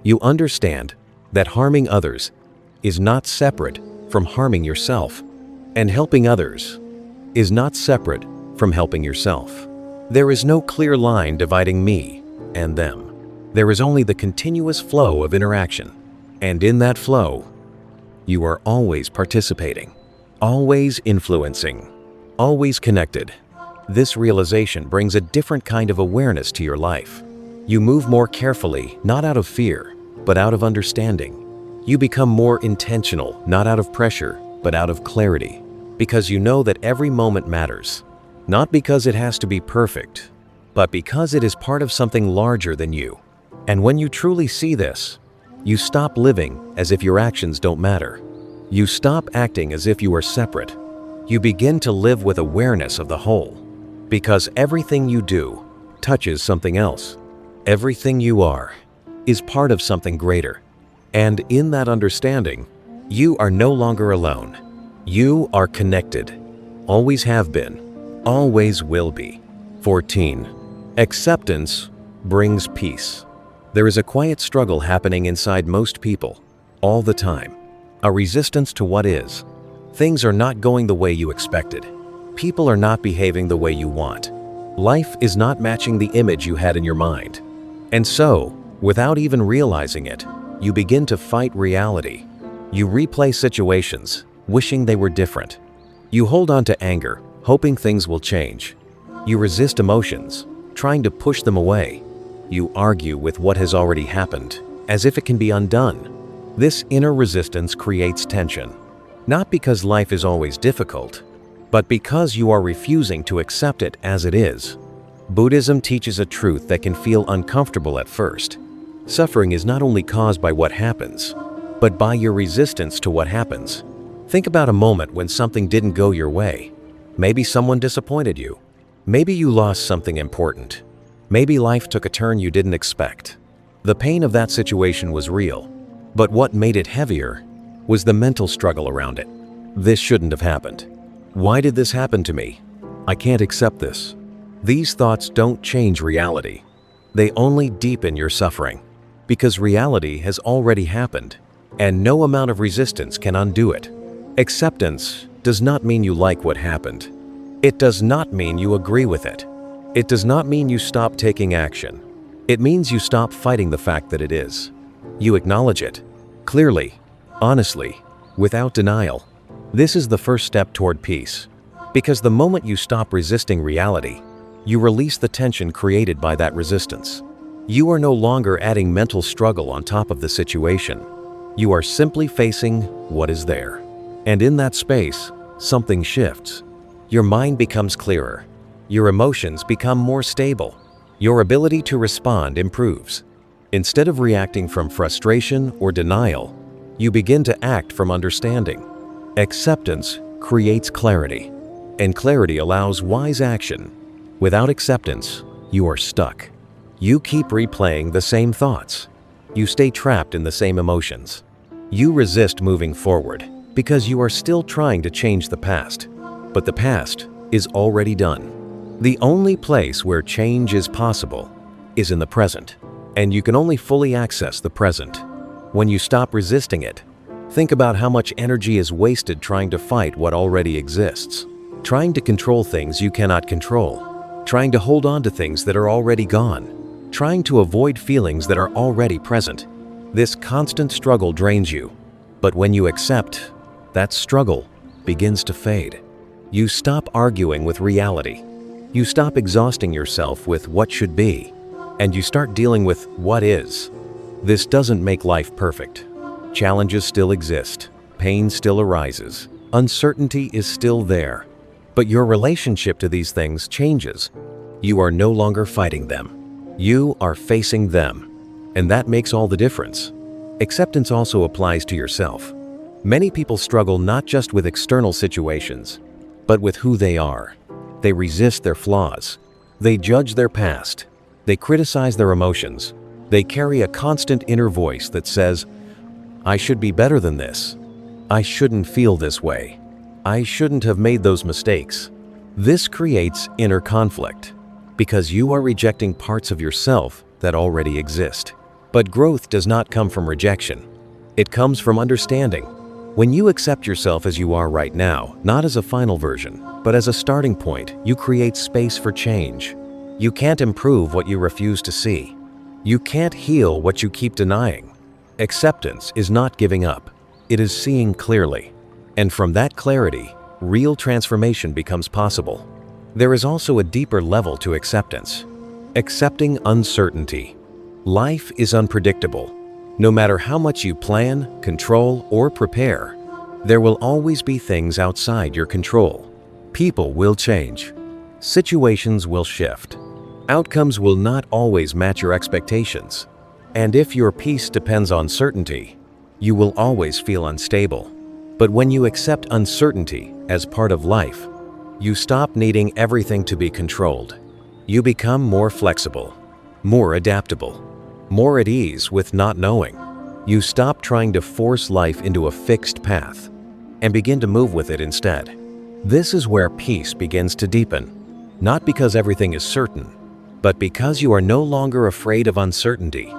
you understand that harming others is not separate from harming yourself, and helping others is not separate from helping yourself. There is no clear line dividing me and them. There is only the continuous flow of interaction. And in that flow, you are always participating, always influencing, always connected. This realization brings a different kind of awareness to your life. You move more carefully, not out of fear, but out of understanding. You become more intentional, not out of pressure, but out of clarity, because you know that every moment matters. Not because it has to be perfect, but because it is part of something larger than you. And when you truly see this, you stop living as if your actions don't matter. You stop acting as if you are separate. You begin to live with awareness of the whole, because everything you do touches something else. Everything you are is part of something greater. And in that understanding, you are no longer alone. You are connected, always have been, always will be. 14. Acceptance brings peace. There is a quiet struggle happening inside most people, all the time. A resistance to what is. Things are not going the way you expected. People are not behaving the way you want. Life is not matching the image you had in your mind. And so, without even realizing it, you begin to fight reality. You replay situations, wishing they were different. You hold on to anger, hoping things will change. You resist emotions, trying to push them away. You argue with what has already happened, as if it can be undone. This inner resistance creates tension, not because life is always difficult, but because you are refusing to accept it as it is. Buddhism teaches a truth that can feel uncomfortable at first. Suffering is not only caused by what happens, but by your resistance to what happens. Think about a moment when something didn't go your way. Maybe someone disappointed you. Maybe you lost something important. Maybe life took a turn you didn't expect. The pain of that situation was real, but what made it heavier was the mental struggle around it. This shouldn't have happened. Why did this happen to me? I can't accept this. These thoughts don't change reality. They only deepen your suffering, because reality has already happened, and no amount of resistance can undo it. Acceptance does not mean you like what happened. It does not mean you agree with it. It does not mean you stop taking action. It means you stop fighting the fact that it is. You acknowledge it, clearly, honestly, without denial. This is the first step toward peace, because the moment you stop resisting reality, you release the tension created by that resistance. You are no longer adding mental struggle on top of the situation. You are simply facing what is there. And in that space, something shifts. Your mind becomes clearer. Your emotions become more stable. Your ability to respond improves. Instead of reacting from frustration or denial, you begin to act from understanding. Acceptance creates clarity, and clarity allows wise action. Without acceptance, you are stuck. You keep replaying the same thoughts. You stay trapped in the same emotions. You resist moving forward because you are still trying to change the past. But the past is already done. The only place where change is possible is in the present, and you can only fully access the present when you stop resisting it. Think about how much energy is wasted trying to fight what already exists, trying to control things you cannot control, trying to hold on to things that are already gone, trying to avoid feelings that are already present. This constant struggle drains you, but when you accept, that struggle begins to fade. You stop arguing with reality. You stop exhausting yourself with what should be, and you start dealing with what is. This doesn't make life perfect. Challenges still exist. Pain still arises. Uncertainty is still there. But your relationship to these things changes. You are no longer fighting them. You are facing them. And that makes all the difference. Acceptance also applies to yourself. Many people struggle not just with external situations, but with who they are. They resist their flaws. They judge their past. They criticize their emotions. They carry a constant inner voice that says, "I should be better than this. I shouldn't feel this way. I shouldn't have made those mistakes." This creates inner conflict because you are rejecting parts of yourself that already exist. But growth does not come from rejection. It comes from understanding. When you accept yourself as you are right now, not as a final version, but as a starting point, you create space for change. You can't improve what you refuse to see. You can't heal what you keep denying. Acceptance is not giving up. It is seeing clearly. And from that clarity, real transformation becomes possible. There is also a deeper level to acceptance. Accepting uncertainty. Life is unpredictable. No matter how much you plan, control, or prepare, there will always be things outside your control. People will change. Situations will shift. Outcomes will not always match your expectations. And if your peace depends on certainty, you will always feel unstable. But when you accept uncertainty as part of life, you stop needing everything to be controlled. You become more flexible, more adaptable, more at ease with not knowing. You stop trying to force life into a fixed path and begin to move with it instead. This is where peace begins to deepen, not because everything is certain, but because you are no longer afraid of uncertainty.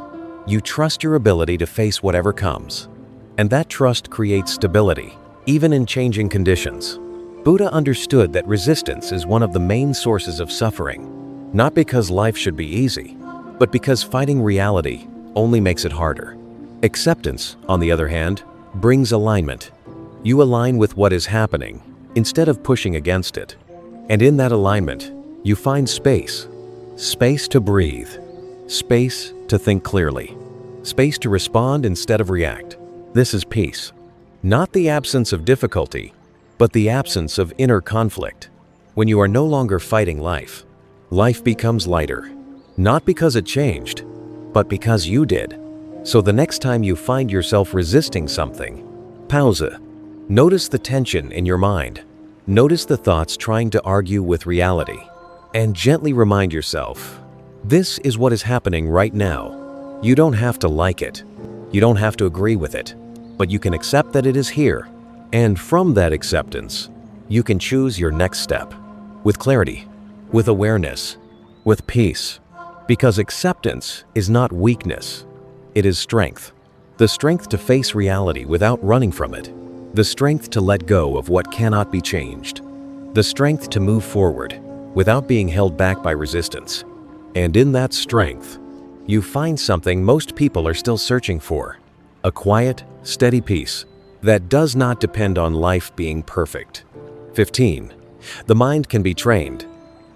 You trust your ability to face whatever comes, and that trust creates stability, even in changing conditions. Buddha understood that resistance is one of the main sources of suffering, not because life should be easy, but because fighting reality only makes it harder. Acceptance, on the other hand, brings alignment. You align with what is happening instead of pushing against it. And in that alignment, you find space. Space to breathe. Space to think clearly. Space to respond instead of react. This is peace. Not the absence of difficulty, but the absence of inner conflict. When you are no longer fighting life, life becomes lighter. Not because it changed, but because you did. So the next time you find yourself resisting something, pause it. Notice the tension in your mind. Notice the thoughts trying to argue with reality. And gently remind yourself, this is what is happening right now. You don't have to like it. You don't have to agree with it. But you can accept that it is here. And from that acceptance, you can choose your next step. With clarity, with awareness, with peace. Because acceptance is not weakness. It is strength. The strength to face reality without running from it. The strength to let go of what cannot be changed. The strength to move forward without being held back by resistance. And in that strength, you find something most people are still searching for. A quiet, steady peace that does not depend on life being perfect. 15. The mind can be trained.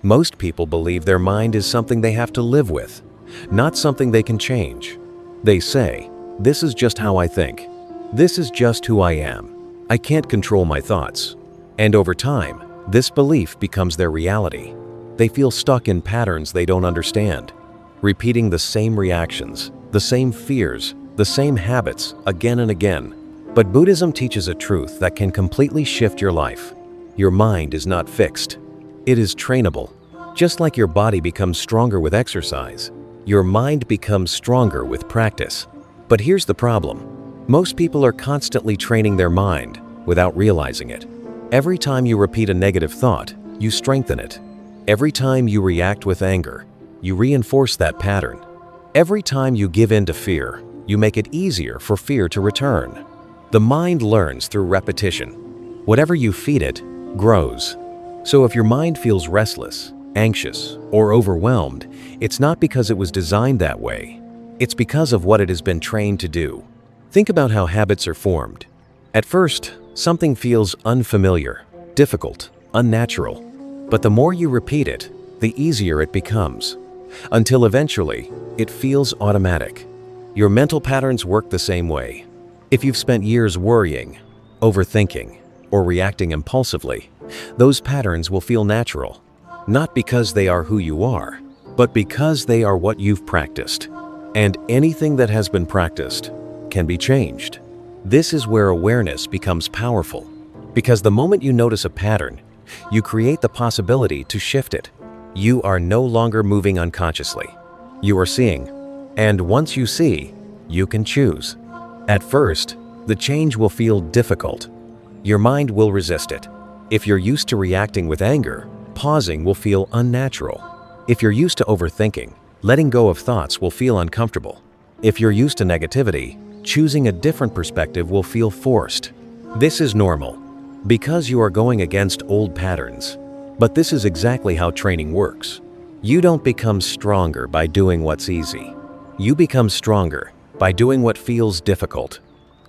Most people believe their mind is something they have to live with, not something they can change. They say, this is just how I think. This is just who I am. I can't control my thoughts. And over time, this belief becomes their reality. They feel stuck in patterns they don't understand, repeating the same reactions, the same fears, the same habits again and again. But Buddhism teaches a truth that can completely shift your life. Your mind is not fixed. It is trainable. Just like your body becomes stronger with exercise, your mind becomes stronger with practice. But here's the problem. Most people are constantly training their mind without realizing it. Every time you repeat a negative thought, you strengthen it. Every time you react with anger, you reinforce that pattern. Every time you give in to fear, you make it easier for fear to return. The mind learns through repetition. Whatever you feed it, grows. So if your mind feels restless, anxious, or overwhelmed, it's not because it was designed that way. It's because of what it has been trained to do. Think about how habits are formed. At first, something feels unfamiliar, difficult, unnatural. But the more you repeat it, the easier it becomes. Until eventually, it feels automatic. Your mental patterns work the same way. If you've spent years worrying, overthinking, or reacting impulsively, those patterns will feel natural. Not because they are who you are, but because they are what you've practiced. And anything that has been practiced can be changed. This is where awareness becomes powerful, because the moment you notice a pattern, you create the possibility to shift it. You are no longer moving unconsciously. You are seeing, and once you see, you can choose. At first, the change will feel difficult. Your mind will resist it. If you're used to reacting with anger, pausing will feel unnatural. If you're used to overthinking, letting go of thoughts will feel uncomfortable. If you're used to negativity, choosing a different perspective will feel forced. This is normal, because you are going against old patterns. But this is exactly how training works. You don't become stronger by doing what's easy. You become stronger by doing what feels difficult,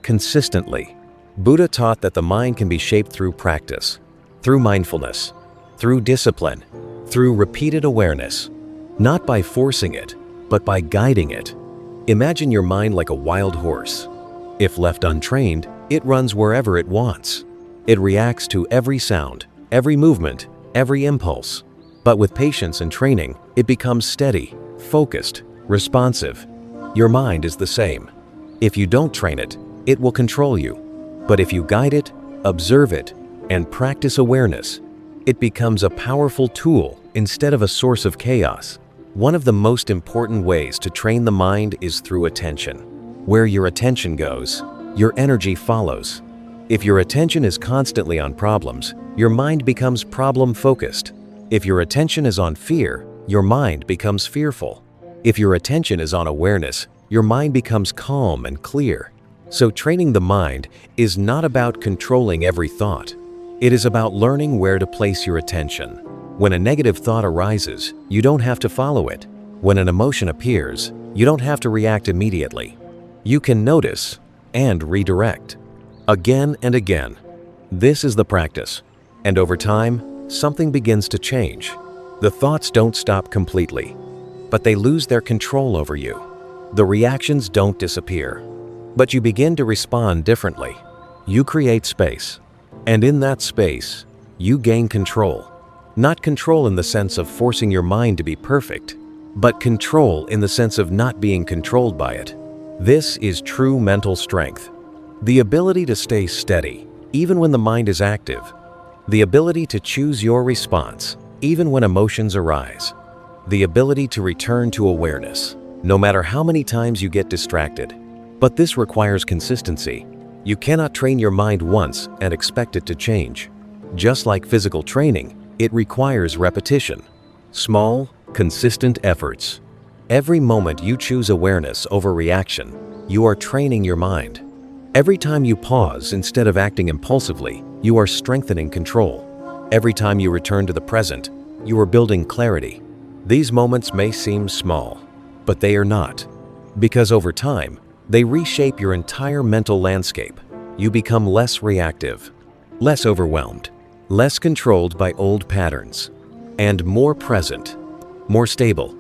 consistently. Buddha taught that the mind can be shaped through practice, through mindfulness, through discipline, through repeated awareness, not by forcing it, but by guiding it. Imagine your mind like a wild horse. If left untrained, it runs wherever it wants. It reacts to every sound, every movement, every impulse. But with patience and training, it becomes steady, focused, responsive. Your mind is the same. If you don't train it, it will control you. But if you guide it, observe it, and practice awareness, it becomes a powerful tool instead of a source of chaos. One of the most important ways to train the mind is through attention. Where your attention goes, your energy follows. If your attention is constantly on problems, your mind becomes problem-focused. If your attention is on fear, your mind becomes fearful. If your attention is on awareness, your mind becomes calm and clear. So training the mind is not about controlling every thought. It is about learning where to place your attention. When a negative thought arises, you don't have to follow it. When an emotion appears, you don't have to react immediately. You can notice and redirect. again and again. This is the practice. And over time, something begins to change. The thoughts don't stop completely, but they lose their control over you. The reactions don't disappear, but you begin to respond differently. You create space, and in that space, you gain control. Not control in the sense of forcing your mind to be perfect, but control in the sense of not being controlled by it. This is true mental strength. The ability to stay steady, even when the mind is active. The ability to choose your response, even when emotions arise. The ability to return to awareness, no matter how many times you get distracted. But this requires consistency. You cannot train your mind once and expect it to change. Just like physical training, it requires repetition. Small, consistent efforts. Every moment you choose awareness over reaction, you are training your mind. Every time you pause instead of acting impulsively, you are strengthening control. Every time you return to the present, you are building clarity. These moments may seem small, but they are not. Because over time, they reshape your entire mental landscape. You become less reactive, less overwhelmed, less controlled by old patterns, and more present, more stable,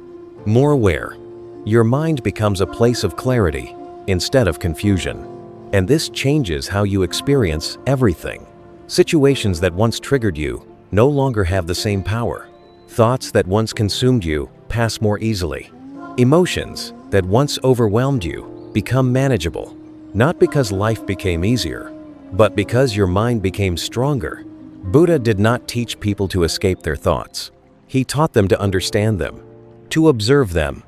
more aware. Your mind becomes a place of clarity instead of confusion. And this changes how you experience everything. Situations that once triggered you no longer have the same power. Thoughts that once consumed you pass more easily. Emotions that once overwhelmed you become manageable, not because life became easier, but because your mind became stronger. Buddha did not teach people to escape their thoughts. He taught them to understand them, to observe them,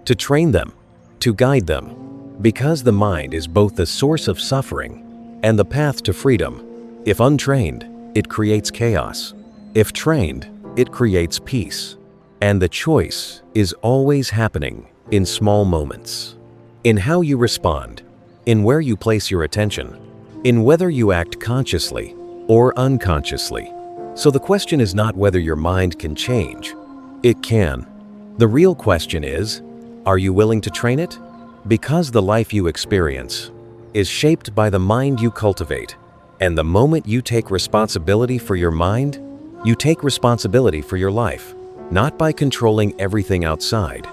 to train them, to guide them. Because the mind is both the source of suffering and the path to freedom. If untrained, it creates chaos. If trained, it creates peace. And the choice is always happening in small moments. In how you respond, in where you place your attention, in whether you act consciously or unconsciously. So the question is not whether your mind can change. It can. The real question is, are you willing to train it? Because the life you experience is shaped by the mind you cultivate. And the moment you take responsibility for your mind, you take responsibility for your life, not by controlling everything outside,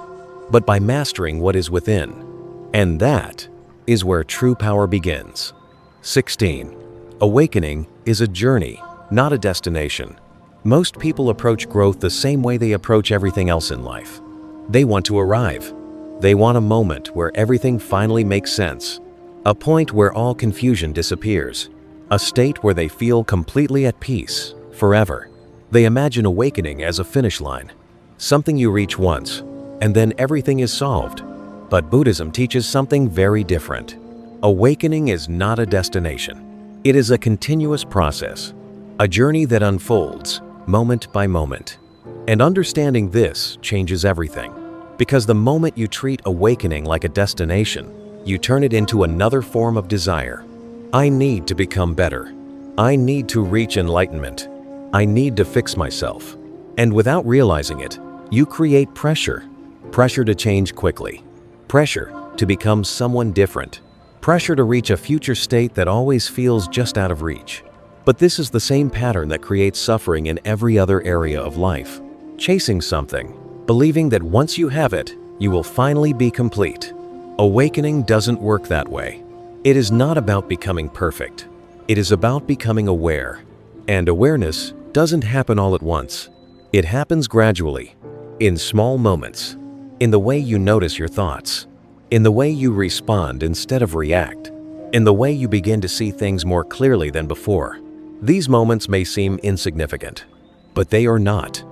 but by mastering what is within. And that is where true power begins. 16. Awakening is a journey, not a destination. Most people approach growth the same way they approach everything else in life. They want to arrive. They want a moment where everything finally makes sense. A point where all confusion disappears. A state where they feel completely at peace, forever. They imagine awakening as a finish line. Something you reach once, and then everything is solved. But Buddhism teaches something very different. Awakening is not a destination. It is a continuous process. A journey that unfolds, moment by moment. And understanding this changes everything. Because the moment you treat awakening like a destination, you turn it into another form of desire. I need to become better. I need to reach enlightenment. I need to fix myself. And without realizing it, you create pressure. Pressure to change quickly. Pressure to become someone different. Pressure to reach a future state that always feels just out of reach. But this is the same pattern that creates suffering in every other area of life. Chasing something, believing that once you have it, you will finally be complete. Awakening doesn't work that way. It is not about becoming perfect. It is about becoming aware. And awareness doesn't happen all at once. It happens gradually, in small moments, in the way you notice your thoughts, in the way you respond instead of react, in the way you begin to see things more clearly than before. These moments may seem insignificant, but they are not.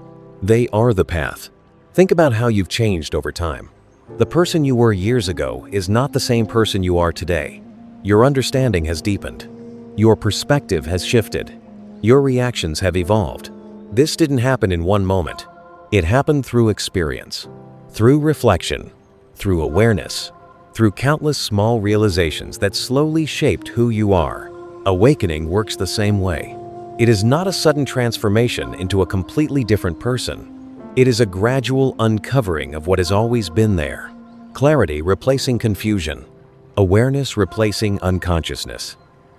They are the path. Think about how you've changed over time. The person you were years ago is not the same person you are today. Your understanding has deepened. Your perspective has shifted. Your reactions have evolved. This didn't happen in one moment. It happened through experience, through reflection, through awareness, through countless small realizations that slowly shaped who you are. Awakening works the same way. It is not a sudden transformation into a completely different person. It is a gradual uncovering of what has always been there. Clarity replacing confusion. Awareness replacing unconsciousness.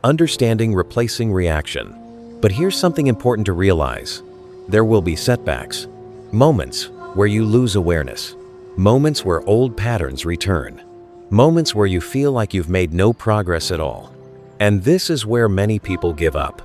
understanding replacing reaction. But here's something important to realize. There will be setbacks, moments where you lose awareness, moments where old patterns return, moments where you feel like you've made no progress at all. And this is where many people give up,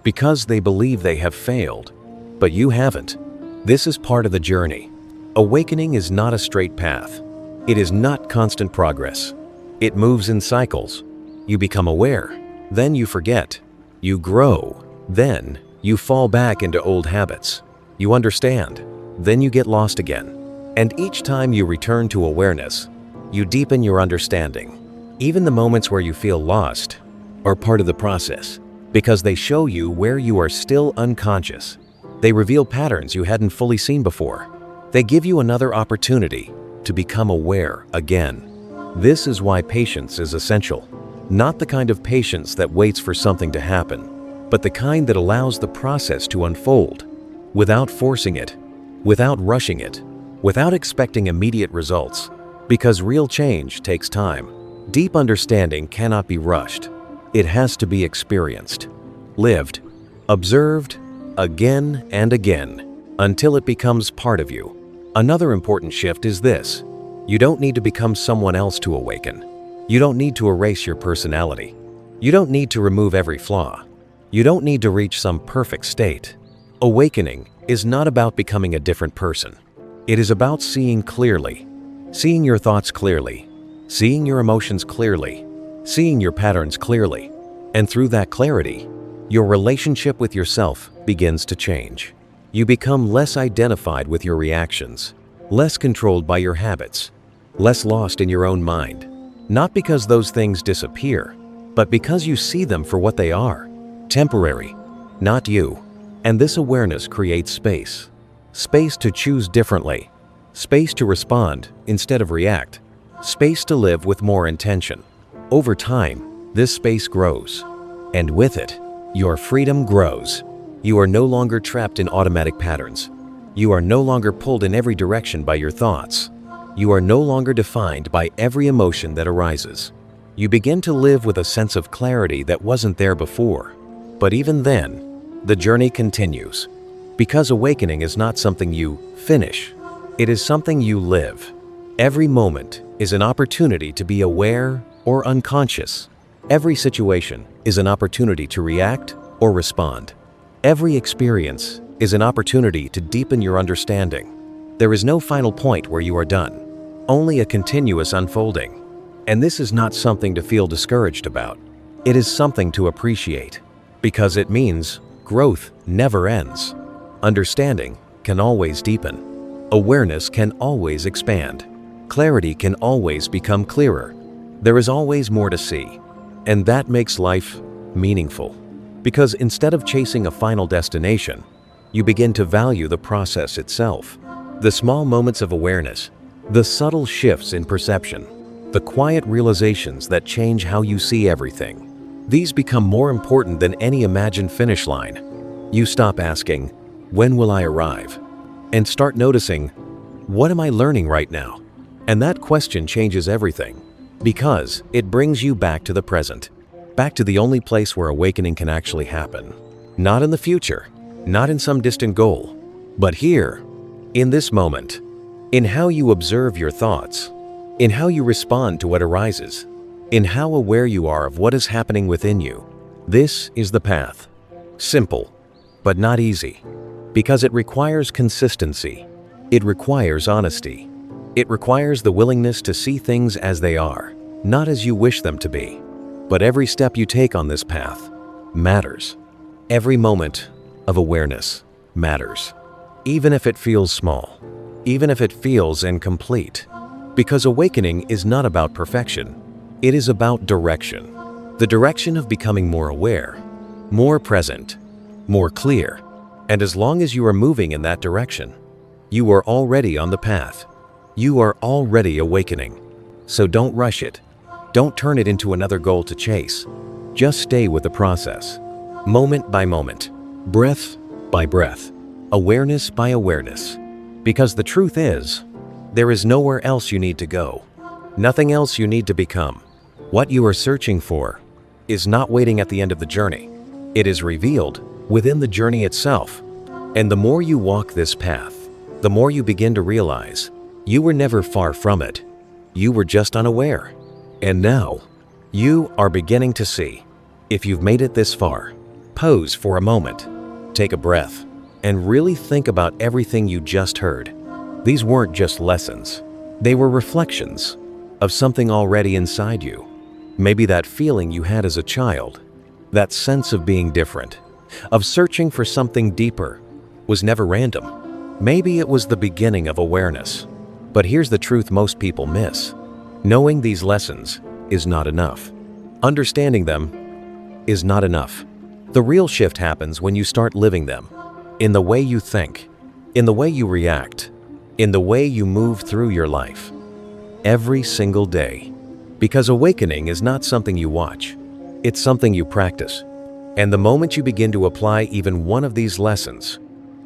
because they believe they have failed. But you haven't. This is part of the journey. Awakening is not a straight path. It is not constant progress. It moves in cycles. You become aware, then you forget. You grow, then you fall back into old habits. You understand, then you get lost again. And each time you return to awareness, you deepen your understanding. Even the moments where you feel lost are part of the process, because they show you where you are still unconscious. They reveal patterns you hadn't fully seen before. They give you another opportunity to become aware again. This is why patience is essential. Not the kind of patience that waits for something to happen, but the kind that allows the process to unfold without forcing it, without rushing it, without expecting immediate results. Because real change takes time. Deep understanding cannot be rushed. It has to be experienced, lived, observed again and again until it becomes part of you. Another important shift is this. You don't need to become someone else to awaken. You don't need to erase your personality. You don't need to remove every flaw. You don't need to reach some perfect state. Awakening is not about becoming a different person. It is about seeing clearly, seeing your thoughts clearly, seeing your emotions clearly, seeing your patterns clearly. And through that clarity, your relationship with yourself begins to change. You become less identified with your reactions, less controlled by your habits, less lost in your own mind. Not because those things disappear, but because you see them for what they are, temporary, not you. And this awareness creates space. Space to choose differently, space to respond instead of react, space to live with more intention. Over time, this space grows, and with it, your freedom grows. You are no longer trapped in automatic patterns. You are no longer pulled in every direction by your thoughts. You are no longer defined by every emotion that arises. You begin to live with a sense of clarity that wasn't there before. But even then, the journey continues. Because awakening is not something you finish. It is something you live. Every moment is an opportunity to be aware or unconscious. Every situation is an opportunity to react or respond. Every experience is an opportunity to deepen your understanding. There is no final point where you are done, only a continuous unfolding. And this is not something to feel discouraged about. It is something to appreciate, because it means growth never ends. Understanding can always deepen. Awareness can always expand. Clarity can always become clearer. There is always more to see. And that makes life meaningful. Because instead of chasing a final destination, you begin to value the process itself. The small moments of awareness, the subtle shifts in perception, the quiet realizations that change how you see everything. These become more important than any imagined finish line. You stop asking, "When will I arrive?" and start noticing, "What am I learning right now?" And that question changes everything, because it brings you back to the present, back to the only place where awakening can actually happen. Not in the future, not in some distant goal, but here, in this moment, in how you observe your thoughts, in how you respond to what arises, in how aware you are of what is happening within you. This is the path. Simple, but not easy, because it requires consistency. It requires honesty. It requires the willingness to see things as they are, not as you wish them to be. But every step you take on this path matters. Every moment of awareness matters, even if it feels small, even if it feels incomplete. Because awakening is not about perfection. It is about direction. The direction of becoming more aware, more present, more clear. And as long as you are moving in that direction, you are already on the path. You are already awakening. So don't rush it. Don't turn it into another goal to chase. Just stay with the process, moment by moment, breath by breath, awareness by awareness. Because the truth is, there is nowhere else you need to go, nothing else you need to become. What you are searching for is not waiting at the end of the journey. It is revealed within the journey itself. And the more you walk this path, the more you begin to realize you were never far from it. You were just unaware. And now, you are beginning to see. If you've made it this far, pause for a moment, take a breath, and really think about everything you just heard. These weren't just lessons. They were reflections of something already inside you. Maybe that feeling you had as a child, that sense of being different, of searching for something deeper, was never random. Maybe it was the beginning of awareness. But here's the truth most people miss. Knowing these lessons is not enough. Understanding them is not enough. The real shift happens when you start living them, in the way you think, in the way you react, in the way you move through your life, every single day. Because awakening is not something you watch, it's something you practice. And the moment you begin to apply even one of these lessons,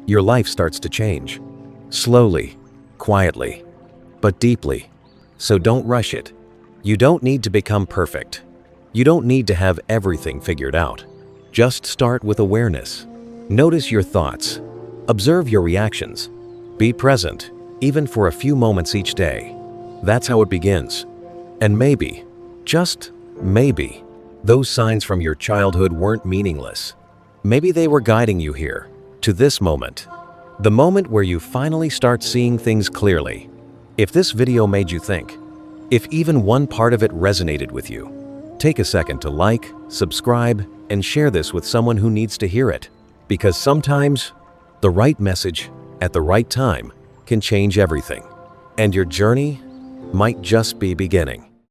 your life starts to change. Slowly, quietly, but deeply. So don't rush it. You don't need to become perfect. You don't need to have everything figured out. Just start with awareness. Notice your thoughts. Observe your reactions. Be present, even for a few moments each day. That's how it begins. And maybe, just maybe, those signs from your childhood weren't meaningless. Maybe they were guiding you here, to this moment. The moment where you finally start seeing things clearly. If this video made you think, if even one part of it resonated with you, take a second to like, subscribe, and share this with someone who needs to hear it. Because sometimes, the right message at the right time can change everything. And your journey might just be beginning.